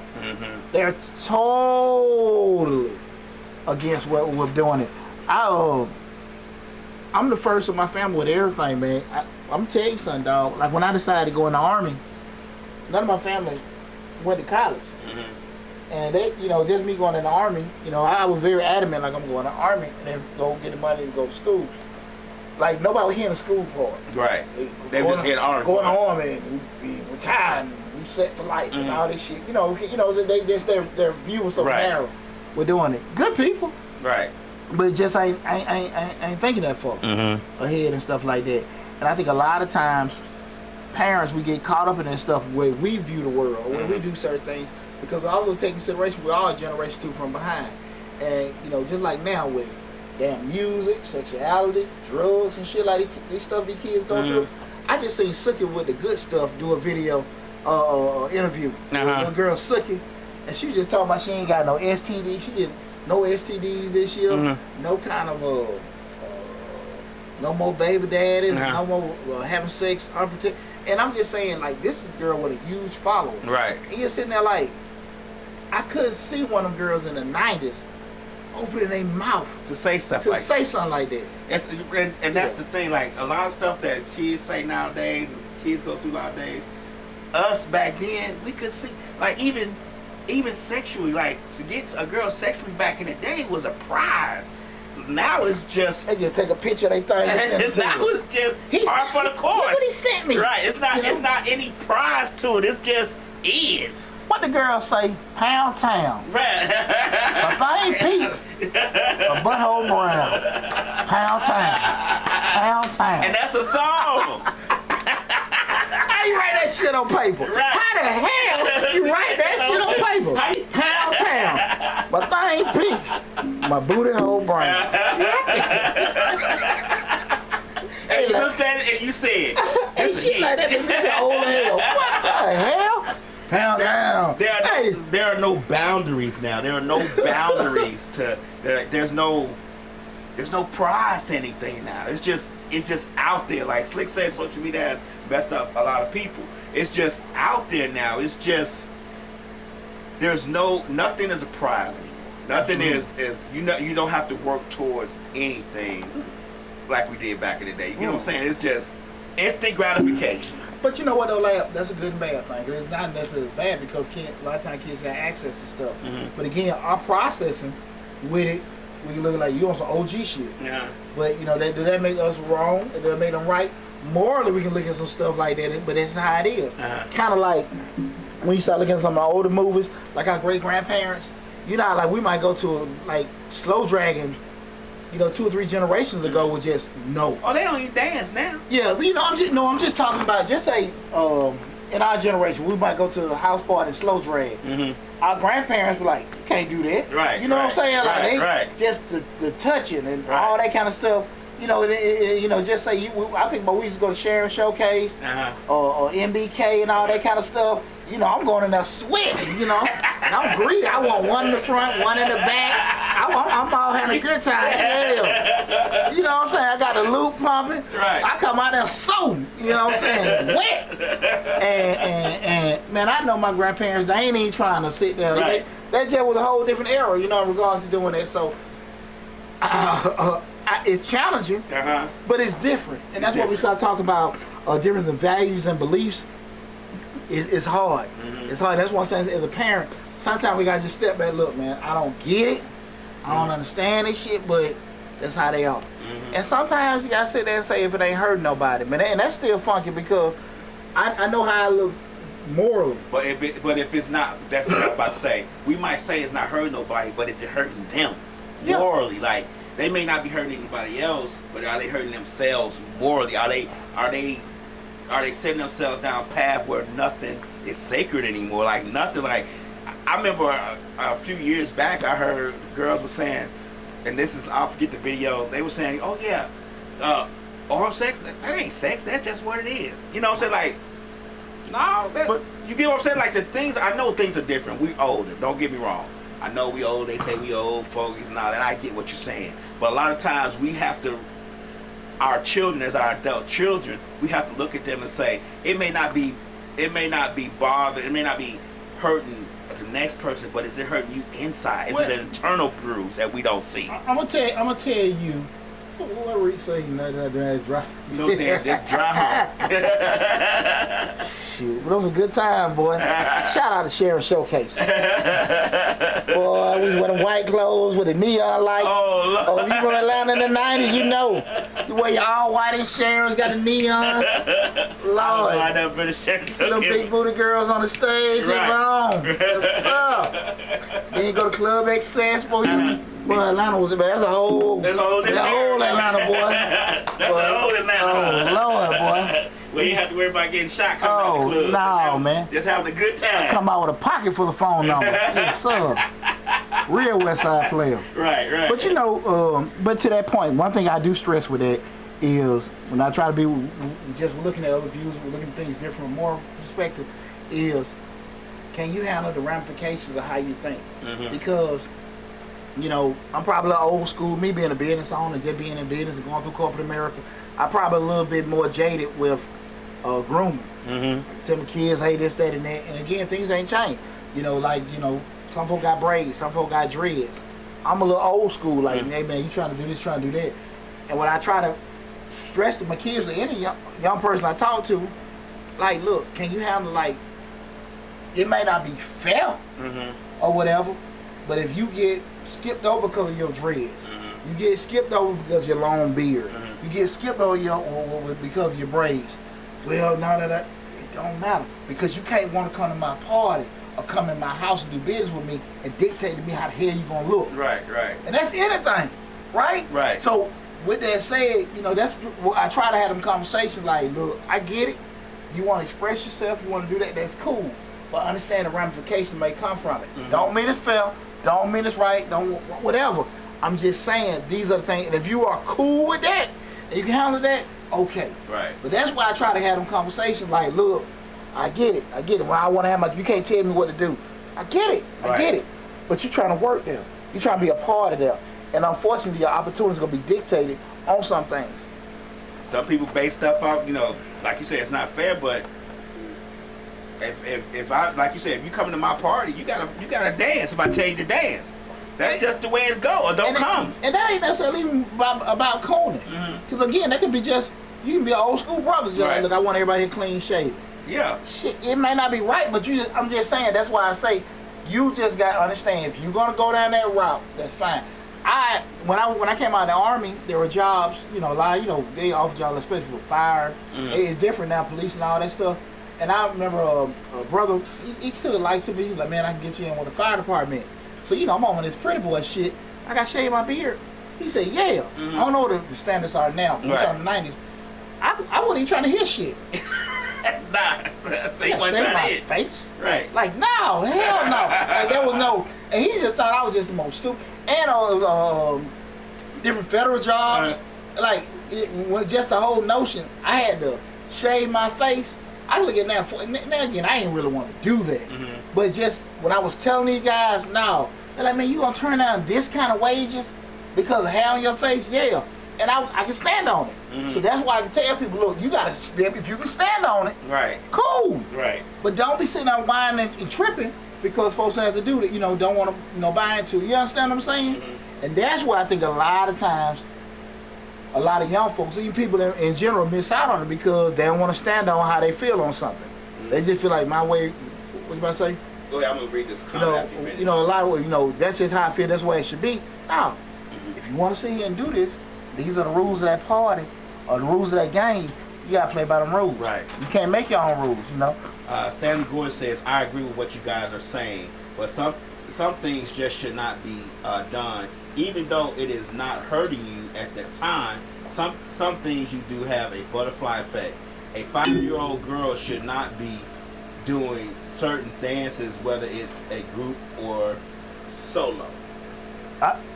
They're totally against what we're doing it. I'm the first of my family with everything, man. I'm telling you something, dog. Like when I decided to go in the Army, none of my family went to college. And they, just me going in the Army, I was very adamant, like I'm going to the Army and then go get the money to go to school. Like nobody was hearing the school part. Right. They just hear the Army. Going to the Army and we retired and we set for life and all this shit. They just their view was so narrow. We're doing it. Good people. Right. But it just ain't thinking that far ahead and stuff like that. And I think a lot of times, parents, we get caught up in that stuff where we view the world, where we do certain things, because we also take consideration we're all a generation two from behind. And, just like now with damn music, sexuality, drugs and shit like this stuff these kids go through. I just seen Sookie with the good stuff do a video interview with one girl, Sookie, and she was just talking about she ain't got no STD. She did no STDs this year, no kind of no more baby daddies, no more having sex unprotected. And I'm just saying, like, this is a girl with a huge following. Right. And you're sitting there like, I couldn't see one of them girls in the 90s opening their mouth to say stuff like that. And that's the thing, like a lot of stuff that kids say nowadays and kids go through nowadays, us back then, we could see, like even sexually, like to get a girl sexually back in the day was a prize. Now it's just they just take a picture of their thing and send it to that you. was just par for the course. Look what he sent me. Right. It's not any prize to it. It's just is. What the girl say? Pound town. Right. A thing pink. A butthole brown. Pound town. Pound town. And that's a song. How you write that shit on paper? Right. How the hell you write that shit on paper? Pound town. My thing pink. My booty hole brown. And you looked at it and you said, hey, she like that nigga old hell. What the hell? Pound down. There are no boundaries now. There are no boundaries to there's no prize to anything now. It's just out there. Like Slick said, social media has messed up a lot of people. It's just out there now. It's just nothing is a prize anymore. Nothing is you don't have to work towards anything like we did back in the day. You know what I'm saying? It's just instant gratification. But you know what though, like, that's a good and bad thing. It's not necessarily bad because a lot of times kids got access to stuff. But again, our processing with it, when you look like you on some OG shit. Yeah. But do that make us wrong? Does that make them right? Morally, we can look at some stuff like that, but that's how it is. Kind of like when you start looking at some of our older movies, like our great grandparents. Like we might go to like Slow Dragon. 2 or 3 generations ago was just no. Oh, they don't even dance now. Yeah, but I'm just talking about, just say in our generation we might go to a house party in Slow Drag. Our grandparents were like, you can't do that. Right. You know what I'm saying? Like right. Just the touching and all that kind of stuff. Just say I think we used to go to Sharon Showcase or MBK and all that kind of stuff. I'm going in there sweating, and I'm greedy. I want one in the front, one in the back. I'm all having a good time. Hell. You know what I'm saying? I got the loop pumping. Right. I come out there soaking, what I'm saying? Wet. And man, I know my grandparents, they ain't even trying to sit there. Right. That just was a whole different era, in regards to doing that. So, it's challenging, but it's different. And that's what we start talking about, difference in values and beliefs. It's hard. It's hard. That's what I'm saying. As a parent, sometimes we gotta just step back. Look, man, I don't get it. I don't understand this shit, but that's how they are. And sometimes you gotta sit there and say, if it ain't hurting nobody, man, and that's still funky because I know how I look morally. But if it's not, that's what I'm about to say. We might say it's not hurting nobody, but is it hurting them morally? Like they may not be hurting anybody else, but are they hurting themselves morally? Are they setting themselves down a path where nothing is sacred anymore? Like nothing. Like I remember a few years back, I heard girls were saying, and I'll forget the video. They were saying, "Oh yeah, oral sex, that ain't sex. That's just what it is." You know what I'm saying? Like, no, you get what I'm saying? Like the things, I know things are different. We older. Don't get me wrong. I know we old. They say we old fogies and all that. I get what you're saying, but a lot of times we have to. our children as our adult children, we have to look at them and say, it may not be bothered, it may not be hurting the next person, but is it hurting you inside? Is it an internal bruise that we don't see? I'm gonna tell you. What Rick say? That's dry. No, that's just dry. Shoot, but those were good times, boy. Shout out to Sharon Showcase. Boy, we was wearing white clothes with a neon light. Oh, if you from Atlanta in the 90s, you know. You wear your all white and Sharon's got a neon. Lord. I never been a Sharon Showcase. Little big booty girls on the stage. Right. What's up? Then you go to Club Excess, boy. Boy, Atlanta was, that's a whole Atlanta, boy. That's a whole Atlanta. Oh, Lord, boy. Well, you have to worry about getting shot coming out the club. No, man. Just having a good time. Come out with a pocket full of phone numbers. Yes, sir. Real West Side player. Right. But you know, but to that point, one thing I do stress with that is when I try to be just looking at other views, we're looking at things different from a moral perspective, is can you handle the ramifications of how you think? Mm-hmm. Because, you know, I'm probably old school, me being a business owner, just being in business and going through corporate America, I'm probably a little bit more jaded with grooming. Mm-hmm. I tell my kids, hey, this, that, and that. And again, things ain't changed. You know, like, you know, some folk got braids, some folk got dreads. I'm a little old school, like, hey, man, you trying to do this, trying to do that. And when I try to stress to my kids or any young person I talk to, like, look, can you handle, like, it may not be fair or whatever, but if you get skipped over because of your dreads, you get skipped over because of your long beard, you get skipped over because of your braids, well, now that it don't matter, because you can't want to come to my party or come in my house and do business with me and dictate to me how the hell you gonna look. Right. And that's anything, right? Right. So with that said, you know, that's what I try to have them conversations like, look, I get it. You want to express yourself, you want to do that, that's cool. But understand the ramifications may come from it. Don't mean it's fair, don't mean it's right, don't whatever. I'm just saying these are the things, and if you are cool with that and you can handle that, okay. Right. But that's why I try to have them conversations like, look, I get it. When I want to have you can't tell me what to do. I get it. But you're trying to work there. You're trying to be a part of that. And unfortunately, your opportunities are going to be dictated on some things. Some people base stuff off, you know, like you said, it's not fair, but if I, like you said, if you come to my party, you gotta dance if I tell you to dance. That's just the way it's go, or don't come. And that ain't necessarily even about cooning. Because again, that could be just, you can be an old school brother. Just like, look, I want everybody clean shaven. Yeah. Shit, it may not be right, but I'm just saying, that's why I say, you just got to understand, if you're going to go down that route, that's fine. When I came out of the Army, there were jobs, you know, like, you know, they offer jobs, especially with fire. It's different now, police and all that stuff. And I remember a brother, he took a light to me. He was like, man, I can get you in with the fire department. So, you know, I'm on this pretty boy shit. I got shaved my beard. He said, yeah. I don't know what the standards are now. We're talking in the 90s. I wasn't even trying to hear shit. Nah. So he wasn't trying to hit. Face. Right. Like, no, hell no. Like, there was no. And he just thought I was just the most stupid. And different federal jobs. Like, just the whole notion, I had to shave my face. I look at now again, I ain't really want to do that. But just when I was telling these guys, no, they're like, man, you gonna turn down this kind of wages because of hair on your face? Yeah. And I can stand on it. So that's why I can tell people, look, you gotta, if you can stand on it, right, cool. Right. But don't be sitting there whining and tripping because folks have to do that, you know, don't want to, you know, buy into. You understand what I'm saying? And that's why I think a lot of times, a lot of young folks, even people in general, miss out on it because they don't want to stand on how they feel on something. They just feel like my way. What you about to say? Go ahead, I'm gonna read this comment. You know, a lot of, you know, that's just how I feel. That's the way it should be. Now, if you want to sit here and do this, these are the rules of that party or the rules of that game. You gotta play by them rules. Right. You can't make your own rules. You know. Stanley Gordon says, I agree with what you guys are saying, but some things just should not be done, even though it is not hurting you at that time. Some things you do have a butterfly effect. A 5-year-old girl should not be doing certain dances, whether it's a group or solo.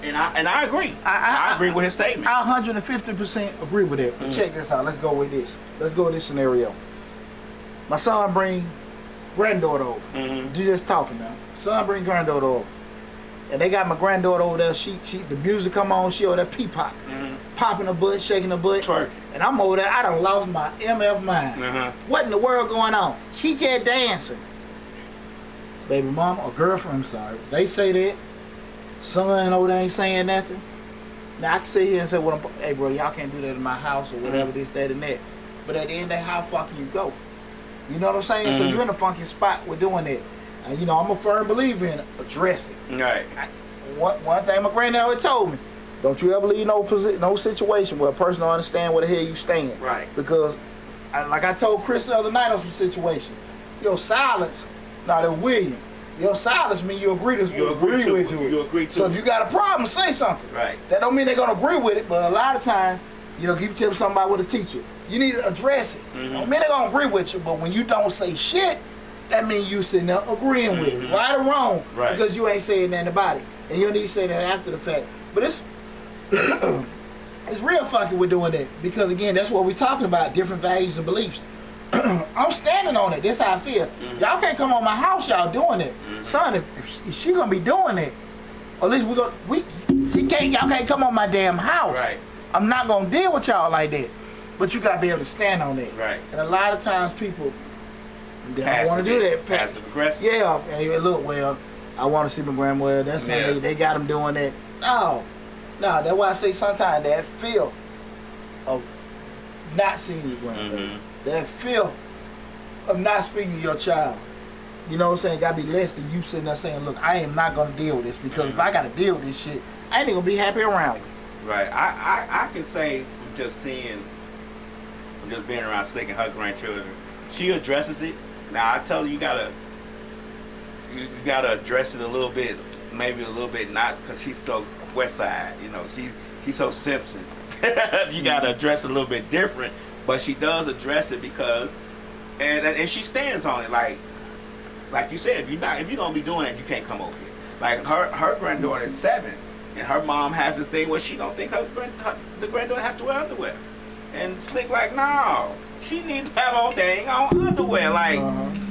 And I agree. I agree with his statement. I 150% agree with it. But check this out. Let's go with this. Let's go with this scenario. My son bring granddaughter over. You just talking now. Son bring granddaughter over. And they got my granddaughter over there. She the music come on. She over there pee-pop. popping her butt, shaking her butt. Twerking. And I'm over there, I done lost my MF mind. What in the world going on? She just dancing. Baby mama or girlfriend, I'm sorry. They say that. Son over there ain't saying nothing. Now I can sit here and say, well, hey bro, y'all can't do that in my house or whatever, this, that, and that. But at the end of the day, how far can you go? You know what I'm saying? So you're in a funky spot with doing that. And you know, I'm a firm believer in addressing. Right. One thing my granddad always told me, don't you ever leave no situation where a person don't understand where the hell you stand. Right. Because, like I told Chris the other night on some situations, your silence, now that William, your silence mean you agree with it. You agree to So it. if you got a problem, say something. Right. That don't mean they're gonna agree with it, but a lot of times, you know, keep telling somebody what to teach you. You need to address it. Don't mean they're gonna agree with you, but when you don't say shit, that means you sitting there agreeing with it, right or wrong, because you ain't saying nothing about it, and you need to say that after the fact. But it's it's real funky with doing that, because again, that's what we're talking about, different values and beliefs. I'm standing on it. That's how I feel. Y'all can't come on my house. Y'all doing it, son. If she gonna be doing it, or at least y'all can't come on my damn house. Right. I'm not gonna deal with y'all like that. But you gotta be able to stand on that. Right. And a lot of times people they don't want to do that. Passive aggressive. Yeah. Hey, look, well, I want to see my grandmother. That's something they got them doing that. No. That's why I say sometimes that feel of not seeing your grandmother. That feel of not speaking to your child. You know what I'm saying? Gotta be less than you sitting there saying, look, I am not gonna deal with this, because if I gotta deal with this shit, I ain't gonna be happy around you. Right. I can say from just seeing, from just being around Slick and her grandchildren, she addresses it. Now I tell you, you gotta address it a little bit, maybe a little bit not, because she's so West Side. You know, she's so Simpson. You gotta address it a little bit different. But she does address it because, and she stands on it. Like you said, if you're gonna be doing that, you can't come over here. Like her granddaughter is 7, and her mom has this thing where she don't think the granddaughter has to wear underwear. And Slick like, no, she needs to have her own dang on underwear. Like,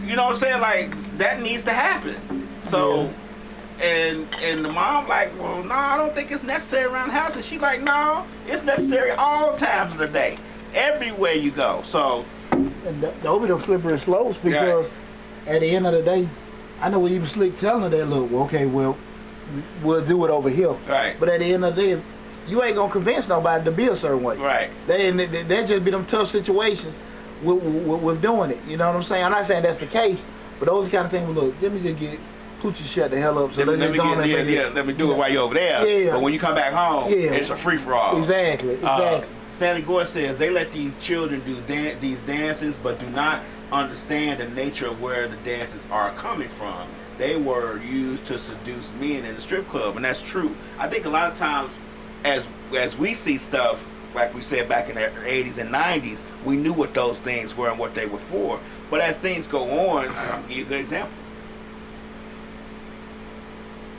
you know what I'm saying? Like that needs to happen. So, and the mom like, well, no, I don't think it's necessary around the house. And she like, no, it's necessary all times of the day. Everywhere you go, so and those be them slippery slopes, because at the end of the day, I know what even Slick telling her that, look, okay, well, we'll do it over here. Right. But at the end of the day, you ain't gonna convince nobody to be a certain way. Right. That just be them tough situations with doing it. You know what I'm saying? I'm not saying that's the case, but those kind of things. Look, let me just get Poochie shut the hell up. So let me do it while you're over there. Yeah. But when you come back home, it's a free for all. Exactly. Stanley Gore says they let these children do these dances, but do not understand the nature of where the dances are coming from. They were used to seduce men in the strip club, and that's true. I think a lot of times, as we see stuff, like we said back in the 80s and 90s, we knew what those things were and what they were for. But as things go on, I'll give you a good example.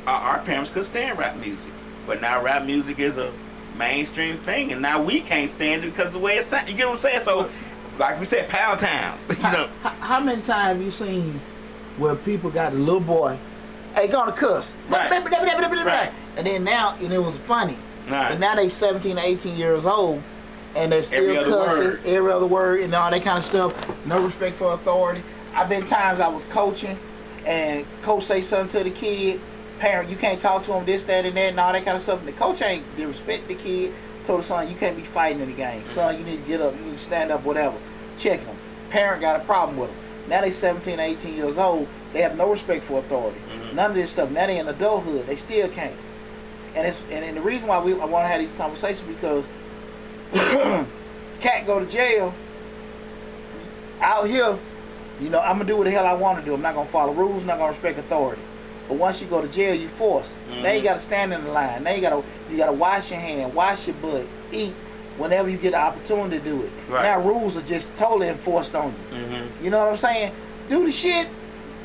Our parents couldn't stand rap music, but now rap music is a mainstream thing, and now we can't stand it because of the way it sounds. You get what I'm saying? So, like we said, Pound Town. You know? How many times have you seen where people got a little boy, hey, gonna cuss, right? And then now, and it was funny, right. But now they 17, 18 years old, and they're still cussing every other word and all that kind of stuff. No respect for authority. I've been times I was coaching, and coach say something to the kid. Parent, you can't talk to him, this, that, and that, and all that kind of stuff. And the coach ain't respect the kid. Told the son, you can't be fighting in the game. Son, you need to get up, you need to stand up, whatever. Checking them. Parent got a problem with them. Now they 17, 18 years old. They have no respect for authority. None of this stuff. Now they in adulthood. They still can't. And the reason why I want to have these conversations, because cat go to jail out here. You know, I'm gonna do what the hell I want to do. I'm not gonna follow rules. I'm not gonna respect authority. But once you go to jail, you forced. Now you gotta stand in the line. Now you gotta wash your hand, wash your butt, eat whenever you get the opportunity to do it. Right. Now rules are just totally enforced on you. You know what I'm saying? Do the shit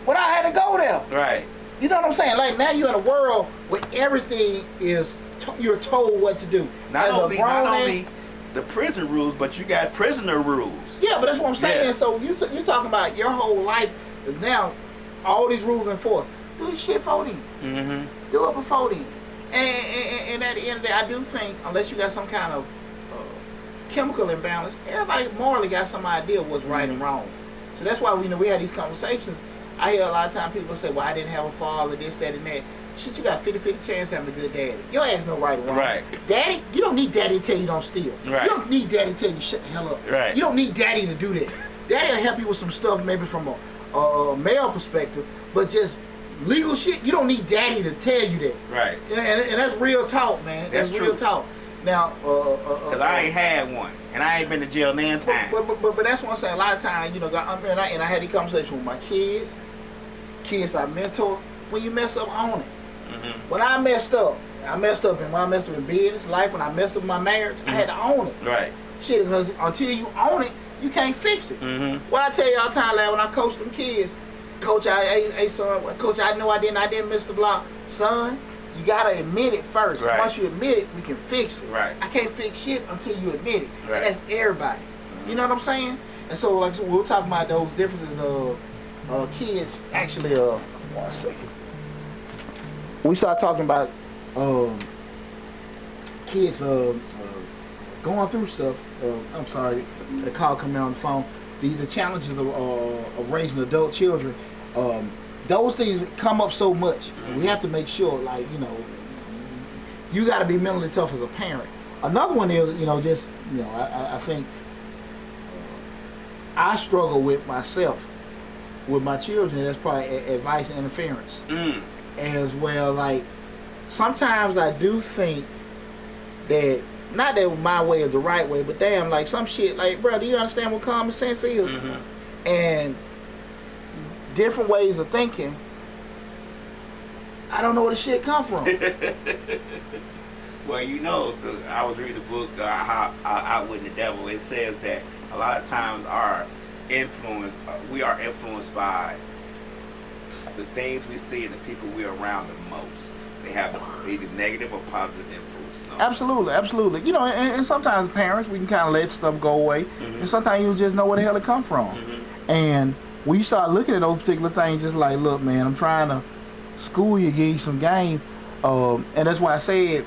without having to go there. Right. You know what I'm saying? Like now you're in a world where everything is you're told what to do. Not only the prison rules, but you got prisoner rules. Yeah, but that's what I'm saying. Yeah. So you're talking about your whole life is now all these rules enforced. Do the shit before then. Do it before then. And at the end of the day, I do think, unless you got some kind of chemical imbalance. Everybody morally got some idea of what's right and wrong. So that's why we had these conversations. I hear a lot of times people say, well, I didn't have a father, this, that, and that. Shit, you got 50-50 chance of having a good daddy. Your ass know right or wrong. Right. Daddy, you don't need daddy to tell you don't steal. Right. You don't need daddy to tell you to shut the hell up. Right. You don't need daddy to do that. Daddy will help you with some stuff maybe from a male perspective, but just legal shit, you don't need daddy to tell you that. Right. And that's real talk, man. That's real talk. Now, because I ain't had one, and I ain't been to jail none time. But that's what I'm saying. A lot of times, and I had these conversations with my kids I mentor. When you mess up, own it. Mm-hmm. When I messed up, and when I messed up in business, life, when I messed up in my marriage, I had to own it. Right. Shit, because until you own it, you can't fix it. Mm-hmm. What I tell you all the time, like, when I coach them kids, Coach, son, Coach, I know I didn't miss the block. Son, you gotta admit it first. Right. Once you admit it, we can fix it. Right. I can't fix shit until you admit it. Right. And that's everybody. Mm-hmm. You know what I'm saying? And so, like, we'll talk about those differences of kids. Actually, 1 second. We start talking about kids going through stuff. I'm sorry, the call coming on the phone. The challenges of raising adult children. Those things come up so much. And we have to make sure, like, you got to be mentally tough as a parent. Another one is, I think I struggle with myself, with my children. That's probably advice and interference. As well. Like, sometimes I do think that, not that my way is the right way, but damn, like, some shit, like, bro, do you understand what common sense is? Mm-hmm. And different ways of thinking, I don't know where the shit come from. Well, I was reading the book, How Outwitting the Devil. It says that a lot of times we are influenced by the things we see and the people we're around the most. They have either negative or positive influences on Absolutely, us. absolutely. And sometimes parents, we can kind of let stuff go away. Mm-hmm. And sometimes you just know where the hell it come from. Mm-hmm. And when you start looking at those particular things, just like, look, man, I'm trying to school you, give you some game. And that's why I said,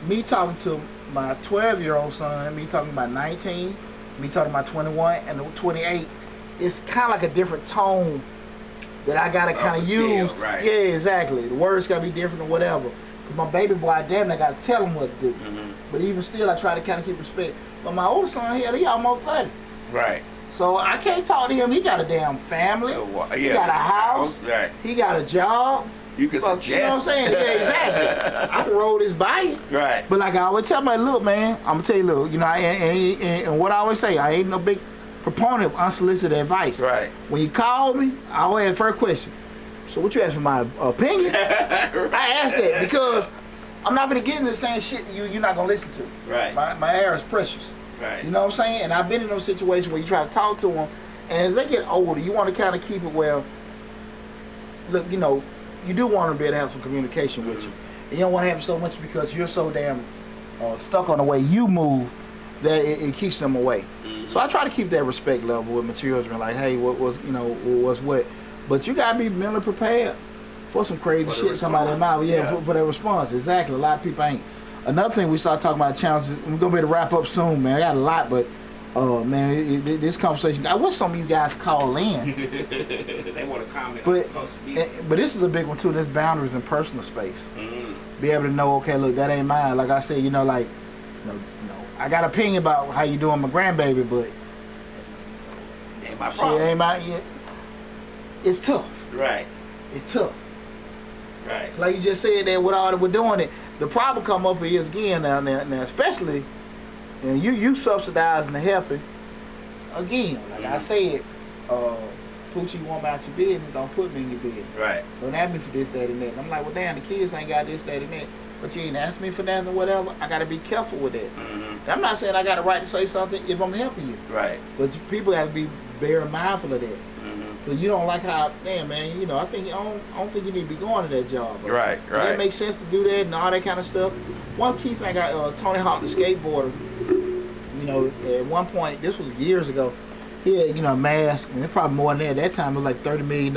me talking to my 12-year-old son, me talking about 19, me talking about 21 and 28, it's kind of like a different tone that I gotta kind of use. Right. Yeah, exactly. The words gotta be different or whatever. Cause my baby boy, damn, I gotta tell him what to do. Mm-hmm. But even still, I try to kind of keep respect. But my older son here, he almost 30. Right. So I can't talk to him. He got a damn family. He got a house. Right. He got a job. You can suggest. You know what I'm saying? Yeah, exactly. I can roll this bike. Right. But like I always tell my look, man, I'm gonna tell you, look, and what I always say, I ain't no big proponent of unsolicited advice. Right. When you call me, I always ask first question. So what you ask for my opinion? Right. I ask that because I'm not gonna get into the same shit that you're not gonna listen to. Right. My air is precious. Right. You know what I'm saying? And I've been in those situations where you try to talk to them, and as they get older, you want to kind of keep it well. Look, you do want to be able to have some communication with you. And you don't want to have so much because you're so damn stuck on the way you move that it keeps them away. Mm-hmm. So I try to keep that respect level with my children, like, hey, what's what. But you gotta be mentally prepared for some crazy shit come out of their mouth. Yeah, for their response. Exactly. A lot of people ain't. Another thing we start talking about challenges. We're gonna be able to wrap up soon, man. I got a lot, but man, this conversation. I wish some of you guys call in. They want to comment on social media. But this is a big one too. There's boundaries in personal space. Mm-hmm. Be able to know, okay, look, that ain't mine. Like I said, like, no, I got an opinion about how you doing my grandbaby, but ain't my problem. Shit ain't my. It's tough. Right. It's tough. Right. Like you just said that with all that we're doing it, the problem come up is again now, especially, you subsidizing the helping. Again, like I said, put you want out your business, don't put me in your business. Right. Don't ask me for this, that, and that. And I'm like, well, damn, the kids ain't got this, that, and that. But you ain't asked me for that or whatever. I got to be careful with that. Mm-hmm. And I'm not saying I got a right to say something if I'm helping you. Right. But people have to be very mindful of that. Mm-hmm. But you don't like how, damn, man, I don't think you need to be going to that job. Bro. Right. It makes sense to do that and all that kind of stuff. One key thing, Tony Hawk, the skateboarder, at one point, this was years ago, he had, a mask, and it's probably more than that. At that time, it was like $30 million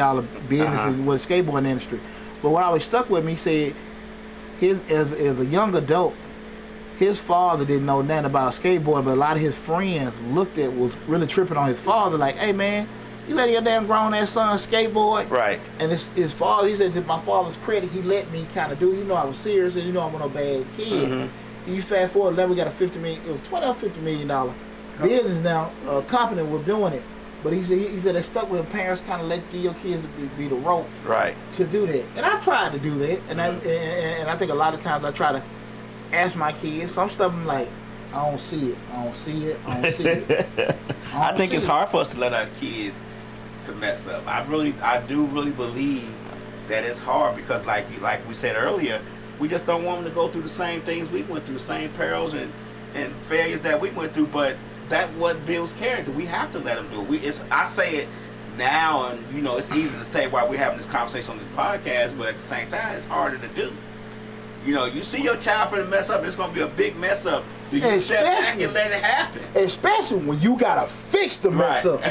business with the skateboarding industry. But what always stuck with me, he said, as a young adult, his father didn't know nothing about skateboarding, but a lot of his friends was really tripping on his father, like, hey man, you letting your damn grown ass son skateboard? Right. And his father, he said, to my father's credit, he let me kind of do. You know, I was serious, and you know, I'm a bad kid. Mm-hmm. You fast forward, now we got a $20 or $50 million business now, company was doing it. But he said they stuck with parents, kind of give your kids be the rope, right, to do that. And I've tried to do that, and I think a lot of times I try to ask my kids. Some stuff I'm like, I don't see it. I think it's hard for us to let our kids to mess up. I do really believe that it's hard because, like we said earlier, we just don't want them to go through the same things we went through, the same perils and failures that we went through. But that's what builds character. We have to let them do it. I say it now, and you know, it's easy to say while we're having this conversation on this podcast, but at the same time, it's harder to do. You know, you see your child for the mess up, it's going to be a big mess up. Do you step back and let it happen? Especially when you got to fix the mess up.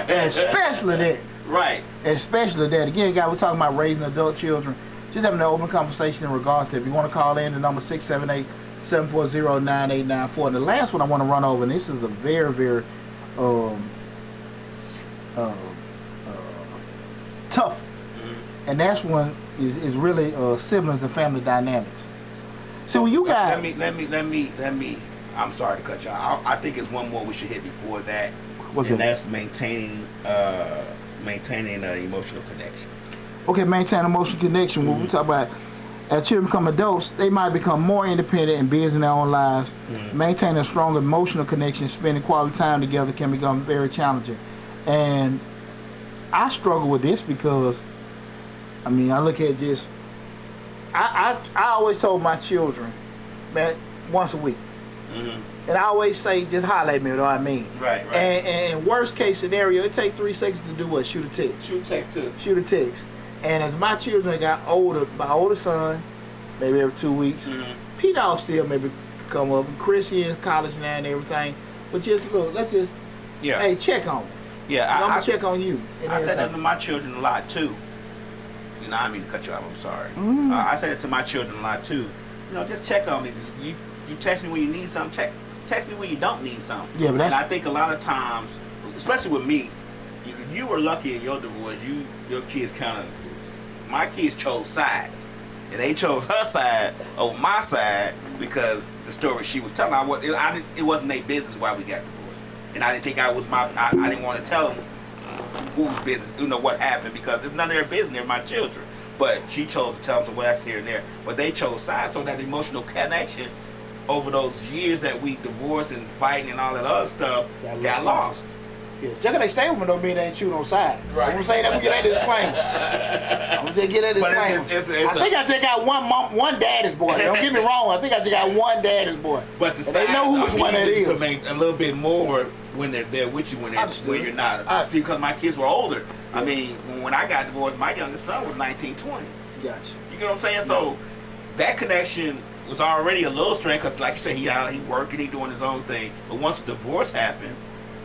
Especially that. Right. Especially that. Again, guys, we're talking about raising adult children. Just having an open conversation in regards to, if you want to call in, the number 678-740-9894. And the last one I want to run over, and this is the very, very tough. Mm-hmm. And that's one is really siblings and family dynamics. So you guys, let me. I'm sorry to cut you out. I think it's one more we should hit before that, that's maintaining an emotional connection. Okay, maintain emotional connection. Mm-hmm. When we talk about as children become adults, they might become more independent and busy in their own lives. Mm-hmm. Maintaining a strong emotional connection, spending quality time together can become very challenging. And I struggle with this because, I mean, I look at just, I always told my children, man, once a week. Mm-hmm. And I always say, just holler at me, you know what I mean? Right. And worst case scenario, it takes 3 seconds to do what? Shoot a text. Shoot a text too. Shoot a text. And as my children got older, my older son, maybe every 2 weeks, P-Dog still maybe come up. Chris, he in college now and everything. But just look, let's just, hey, check on me. Yeah, I'm going to check on you. I said that to my children a lot too. You know, I didn't mean to cut you off, I'm sorry. Mm-hmm. I said it to my children a lot too. You know, just check on me. You text me when you need something, text me when you don't need something. Yeah, but and I think a lot of times, especially with me, you were lucky in your divorce. Your kids my kids chose sides. And they chose her side over my side because the story she was telling, it wasn't their business why we got divorced. And I didn't think I didn't want to tell them whose business, you know, what happened, because it's none of their business, they're my children. But she chose to tell them some that's here and there. But they chose sides, so that emotional connection over those years that we divorced and fighting and all that other stuff got lost. Yeah, just 'cause they stay with me don't mean they ain't shooting on side. Right. I'm gonna say that, we get that disclaimer. I'm gonna just get that disclaimer. I think I just got one daddy's boy. Don't get me wrong. I think I just got one daddy's boy. But the sides, they know which one that is. To make a little bit more when they're there with you when you're not. See, because my kids were older. Yeah. I mean, when I got divorced, my youngest son was 19, 20. Gotcha. You know what I'm saying? So that connection was already a little strained because, like you said, he working, he doing his own thing. But once the divorce happened,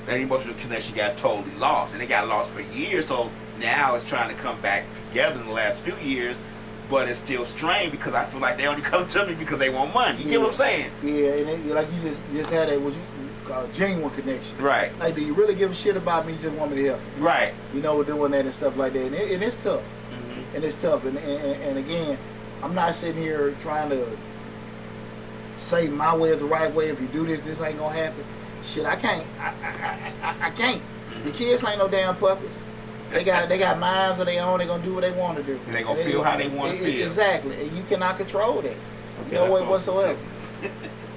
that emotional connection got totally lost, and it got lost for years. So now it's trying to come back together in the last few years, but it's still strained because I feel like they only come to me because they want money. You get what I'm saying? Yeah, and like you just had that, what you call a genuine connection. Right. Like, do you really give a shit about me? You just want me to help you. Right. You know, we're doing that and stuff like that, and it's tough. Mm-hmm. And it's tough, and again, I'm not sitting here trying to say my way is the right way. If you do this ain't gonna happen. Shit, I can't. I can't. The kids ain't no damn puppies. They got minds of their own. They gonna do what they want to do. And they gonna feel how they want to feel. Exactly, and you cannot control that. Okay, no way whatsoever.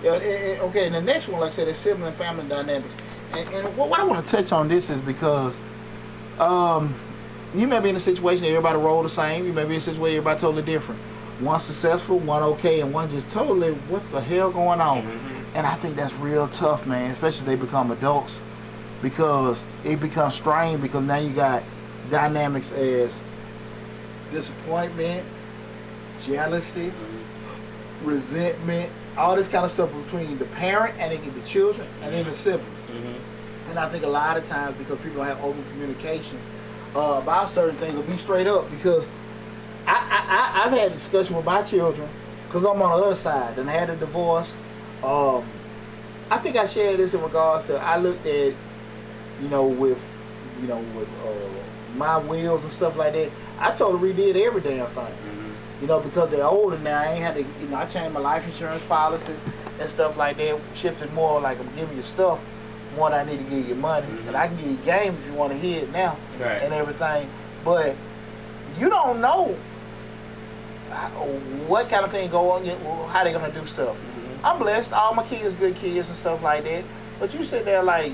Okay, and the next one, like I said, is sibling and family dynamics. And what I want to touch on this is because you may be in a situation that everybody roll the same. You may be in a situation where everybody totally different. One successful, one okay, and one just totally what the hell going on. Mm-hmm. And I think that's real tough, man, especially they become adults, because it becomes strained because now you got dynamics as disappointment, jealousy, resentment, all this kind of stuff between the parent and the children and even the siblings. Mm-hmm. And I think a lot of times because people don't have open communications about certain things, will be straight up, because I've had discussion with my children because I'm on the other side and I had a divorce. I think I shared this in regards to I looked at, with my wills and stuff like that. I totally redid every damn thing. Because they're older now. I ain't had to, I changed my life insurance policies and stuff like that. Shifted more like I'm giving you stuff more than I need to give you money. And I can give you game if you want to hear it now and everything. But you don't know what kind of thing go on, how they gonna do stuff. I'm blessed. All my kids good kids and stuff like that. But you sit there like,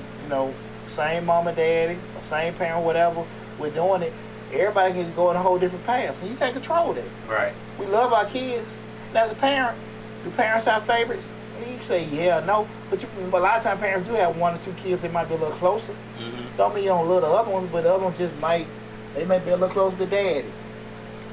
same mama, daddy, or same parent, whatever, we're doing it. Everybody can go in a whole different path, and you can't control that. Right. We love our kids. And as a parent, do parents have favorites? You can say yeah, no, but a lot of times parents do have 1 or 2 kids. They might be a little closer. Don't mean you don't love the other ones, but the other ones just may be a little closer to daddy.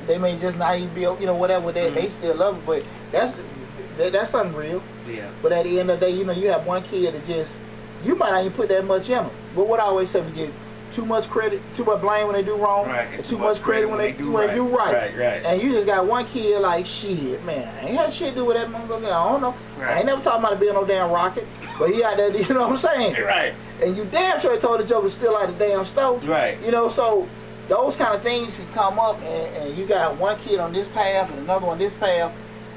They may just not even be, whatever. They still love it, but that's unreal. Yeah. But at the end of the day, you have one kid that just you might not even put that much in them. But what I always say, we get too much credit, too much blame when they do wrong, and too much credit when they do right. And you just got one kid like, shit, man, I ain't had shit to do with that motherfucker. I don't know. I ain't never talking about it being no damn rocket, but he out there, you know what I'm saying? Right. And you damn sure told the joke to steal out the damn stove. Right. So those kind of things can come up, and you got one kid on this path and another on this path,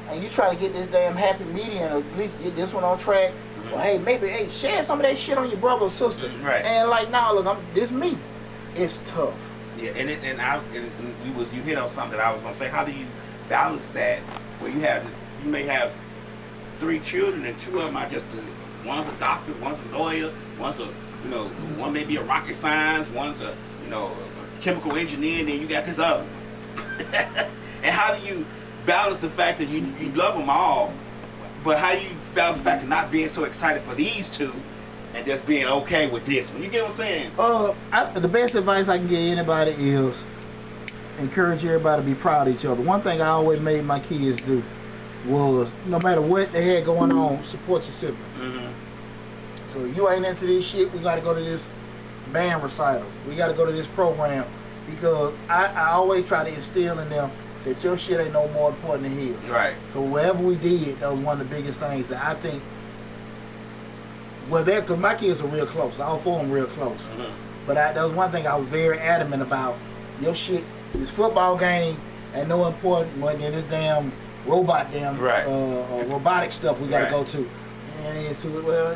and you try to get this damn happy medium, or at least get this one on track. Well, hey, share some of that shit on your brother or sister. Right. And like, nah, look, this me. It's tough. Yeah, and you hit on something that I was gonna say. How do you balance that? Where you may have 3 children, and 2 of them are just one's a doctor, one's a lawyer, one's a one may be a rocket science, one's a a chemical engineer, and then you got this other one. And how do you balance the fact that you love them all? But how you balance the fact of not being so excited for these 2 and just being okay with this one? You get what I'm saying? The best advice I can give anybody is encourage everybody to be proud of each other. One thing I always made my kids do was, no matter what they had going on, support your sibling. So if you ain't into this shit, we got to go to this band recital. We got to go to this program, because I always try to instill in them that your shit ain't no more important than his. Right. So whatever we did, that was one of the biggest things that I think. Well, because my kids are real close. All 4 of them real close. But that was one thing I was very adamant about. Your shit, this football game, ain't no important more than this damn robotic stuff we got to go to. And so,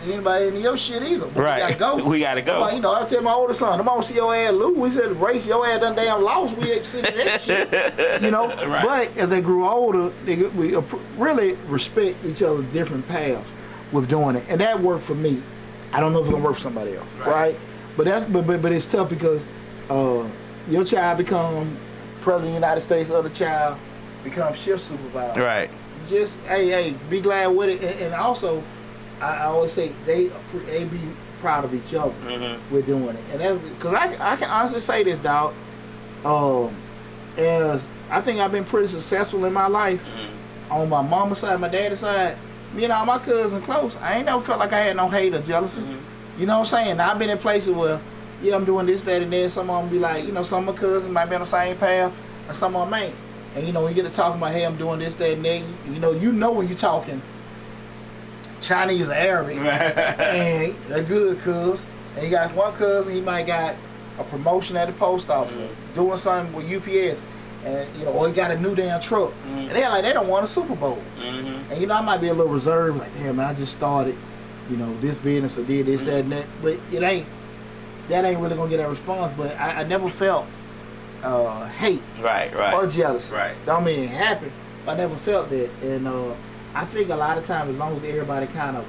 anybody into your shit either. But we gotta go. We gotta go. I tell my older son, I'm gonna see your ass lose. We said the race, your ass done damn lost. We ain't seen that shit. But as they grew older, we really respect each other's different paths with doing it, and that worked for me. I don't know if it's gonna work for somebody else, right? But it's tough because your child become president of the United States, other child becomes shift supervisor. Right. Just hey, be glad with it, and also. I always say they be proud of each other with doing it, and that because I can honestly say this, dog. As I think I've been pretty successful in my life on my mama's side, my daddy's side. My cousin close. I ain't never felt like I had no hate or jealousy. You know what I'm saying? Now, I've been in places where I'm doing this, that, and then some of them be like, some of my cousins might be on the same path, and some of them ain't. And when you get to talking about, hey, I'm doing this, that, and that, you know when you're talking Chinese or Arabic, and they're good cuz. And you got one cousin, he might got a promotion at the post office, doing something with UPS, and or he got a new damn truck, and they're like they don't want a Super Bowl. And I might be a little reserved, like damn, man, I just started, this business or did this, that, and that, but that ain't really gonna get that response. But I never felt hate, or jealousy. Don't mean it happened, but I never felt that, and. I think a lot of times, as long as everybody kind of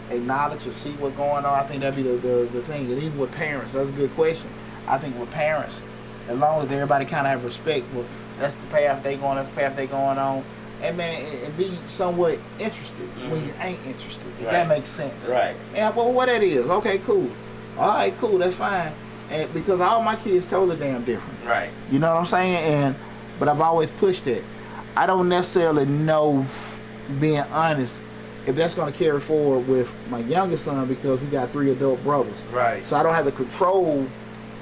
acknowledge or see what's going on, I think that'd be the thing. And even with parents, that's a good question. I think with parents, as long as everybody kind of have respect, well, that's the path they going, that's the path they going on, and man, and be somewhat interested when you ain't interested. If that makes sense. Right. And well, what that is? Okay, cool. All right, cool. That's fine. And because all my kids totally damn different. Right. You know what I'm saying? But I've always pushed it. I don't necessarily know. Being honest, if that's going to carry forward with my youngest son, because he got 3 adult brothers. Right. So I don't have the control.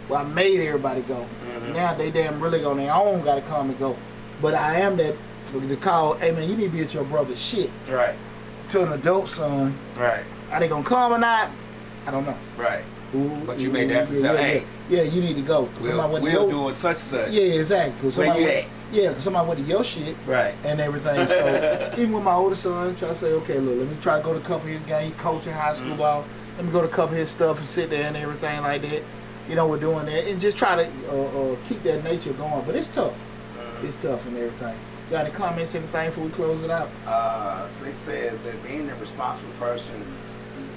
Well, I made everybody go. Now they damn really on their own got to come and go. But I am that to call, hey man, you need to be at your brother's shit. Right. to an adult son. Right. Are they gonna come or not? I don't know. Right. Ooh, But you made the effort to say, hey, yeah, you need to go. we'll do it such and such. Yeah, exactly. Where you at? Yeah, because somebody went to your shit. Right. And everything. So even with my older son, try to say, okay, look, let me try to go to a couple of his games. He coaching high school ball. Let me go to a couple of his stuff and sit there and everything like that. You know, we're doing that. And just try to keep that nature going. But it's tough. It's tough and everything. Got any comments, anything before we close it out? Slick says that being a responsible person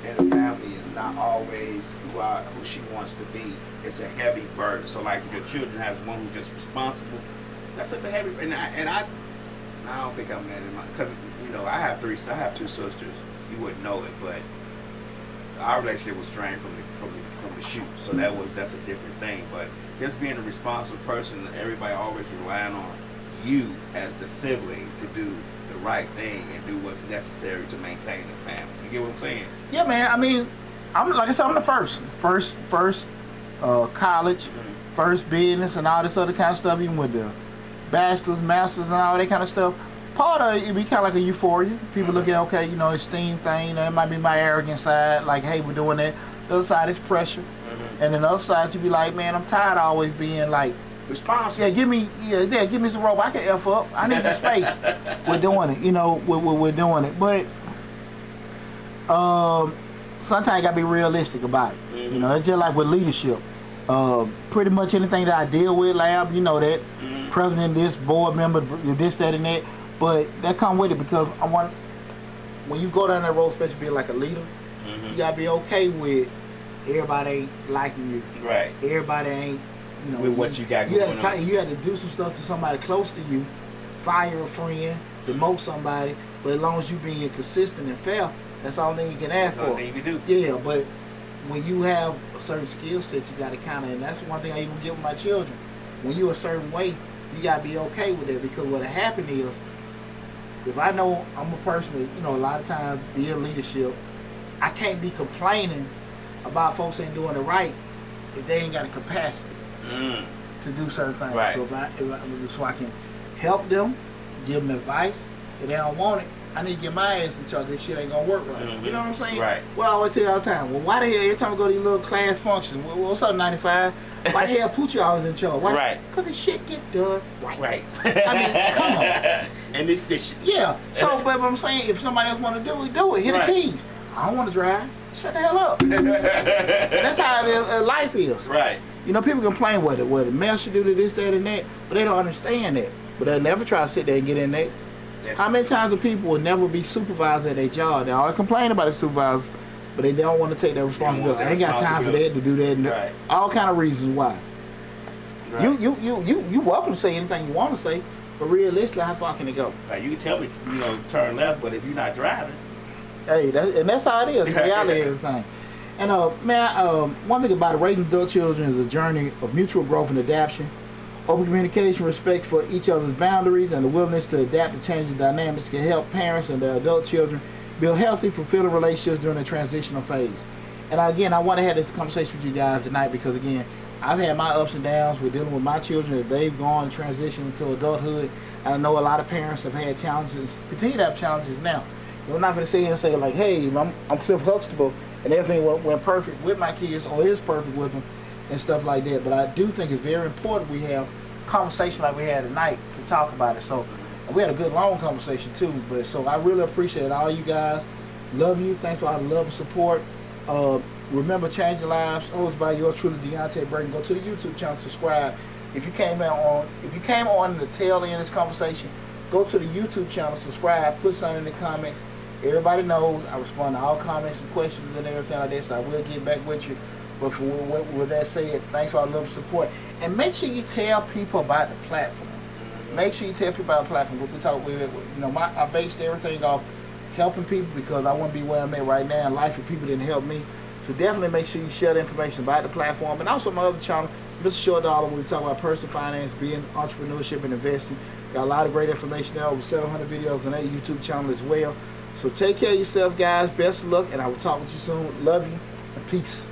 in the family is not always who she wants to be. It's a heavy burden. So like if your children has one who's just responsible, that's a heavy. And I don't think I'm mad at my, because you know I have two sisters. You wouldn't know it, but our relationship was strained from the shoot. So that's a different thing. But just being a responsible person, everybody always relying on you as the sibling to do the right thing and do what's necessary to maintain the family. You get what I'm saying? Yeah, man. I mean, I'm like I said, I'm the first college, first business, and all this other kind of stuff. Even with the bachelor's, masters, and all that kind of stuff. Part of it be kind of like a euphoria. People look at, okay, you know, esteem thing. You know, it might be my arrogant side, like, hey, we're doing that. The other side is pressure, and then the other side you be like, man, I'm tired of always being like responsible. Yeah, give me some rope. I can F up. I need some space. We're doing it. You know, we're doing it. But sometimes you gotta be realistic about it. You know, it's just like with leadership. Pretty much anything that I deal with, Lab, you know that. President, this, board member, this, that, and that. But that come with it because when you go down that road, especially being like a leader, you gotta be okay with everybody ain't liking you. Right. Everybody ain't. You know, with what you got going on. You had to do some stuff to somebody close to you, fire a friend, demote somebody, but as long as you being consistent and fair, that's all thing you can ask for. All thing you can do. Yeah, but when you have a certain skill set, you got to kind of, and that's one thing I even give with my children. When you a certain way, you got to be okay with it because what'll happen is, if I know I'm a person that, you know, a lot of times be in leadership, I can't be complaining about folks ain't doing it right if they ain't got a capacity to do certain things. Right. So so I can help them, give them advice. If they don't want it, I need to get my ass in charge. This shit ain't gonna work right. You know what I'm saying? Right. Well, I always tell you all the time. Well, why the hell every time we go to these little class functions? Well, what's up, 95? Why the hell Poochie always in charge? Why? Right. Because the shit get done right. Right. I mean, come on. And efficient. Yeah. So, but I'm saying, if somebody else want to do it, do it. Hit the keys. I don't want to drive. Shut the hell up. And that's how life is. Right. You know, people complain what the mayor should do to this, that, and that, but they don't understand that. But they never try to sit there and get in there. How many times do people will never be supervised at their job? They always complain about the supervisors, but they don't want to take that responsibility. I ain't got time for that to do that. Right. All kind of reasons why. Right. You welcome to say anything you want to say, but realistically, how far can it go? Like you can tell me, you know, turn left, but if you're not driving, hey, that's how it is. The reality of everything. And one thing about it, raising adult children is a journey of mutual growth and adaptation. Open communication, respect for each other's boundaries, and the willingness to adapt to changing dynamics can help parents and their adult children build healthy, fulfilling relationships during the transitional phase. And again, I want to have this conversation with you guys tonight because, again, I've had my ups and downs with dealing with my children as they've gone and transitioned into adulthood. And I know a lot of parents have had challenges, continue to have challenges now. I'm not going to sit here and say, like, hey, I'm Cliff Huxtable, and everything went perfect with my kids or is perfect with them and stuff like that. But I do think it's very important we have conversation like we had tonight to talk about it. So we had a good long conversation too. But so I really appreciate all you guys. Love you. Thanks for all the love and support. Remember, change your lives. Always by your truly Deonte Burton. Go to the YouTube channel, subscribe. If you came on the tail end of this conversation, go to the YouTube channel, subscribe, put something in the comments. Everybody knows I respond to all comments and questions and everything like that, so I will get back with you. But with that said, thanks for all the love and support. And make sure you tell people about the platform. Make sure you tell people about the platform. I based everything off helping people because I wouldn't be where I'm at right now in life if people didn't help me. So definitely make sure you share the information about the platform. And also my other channel, Mr. Short Dollar, where we talk about personal finance, being entrepreneurship, and investing. Got a lot of great information there, over 700 videos on that YouTube channel as well. So take care of yourself, guys. Best of luck, and I will talk with you soon. Love you, and peace.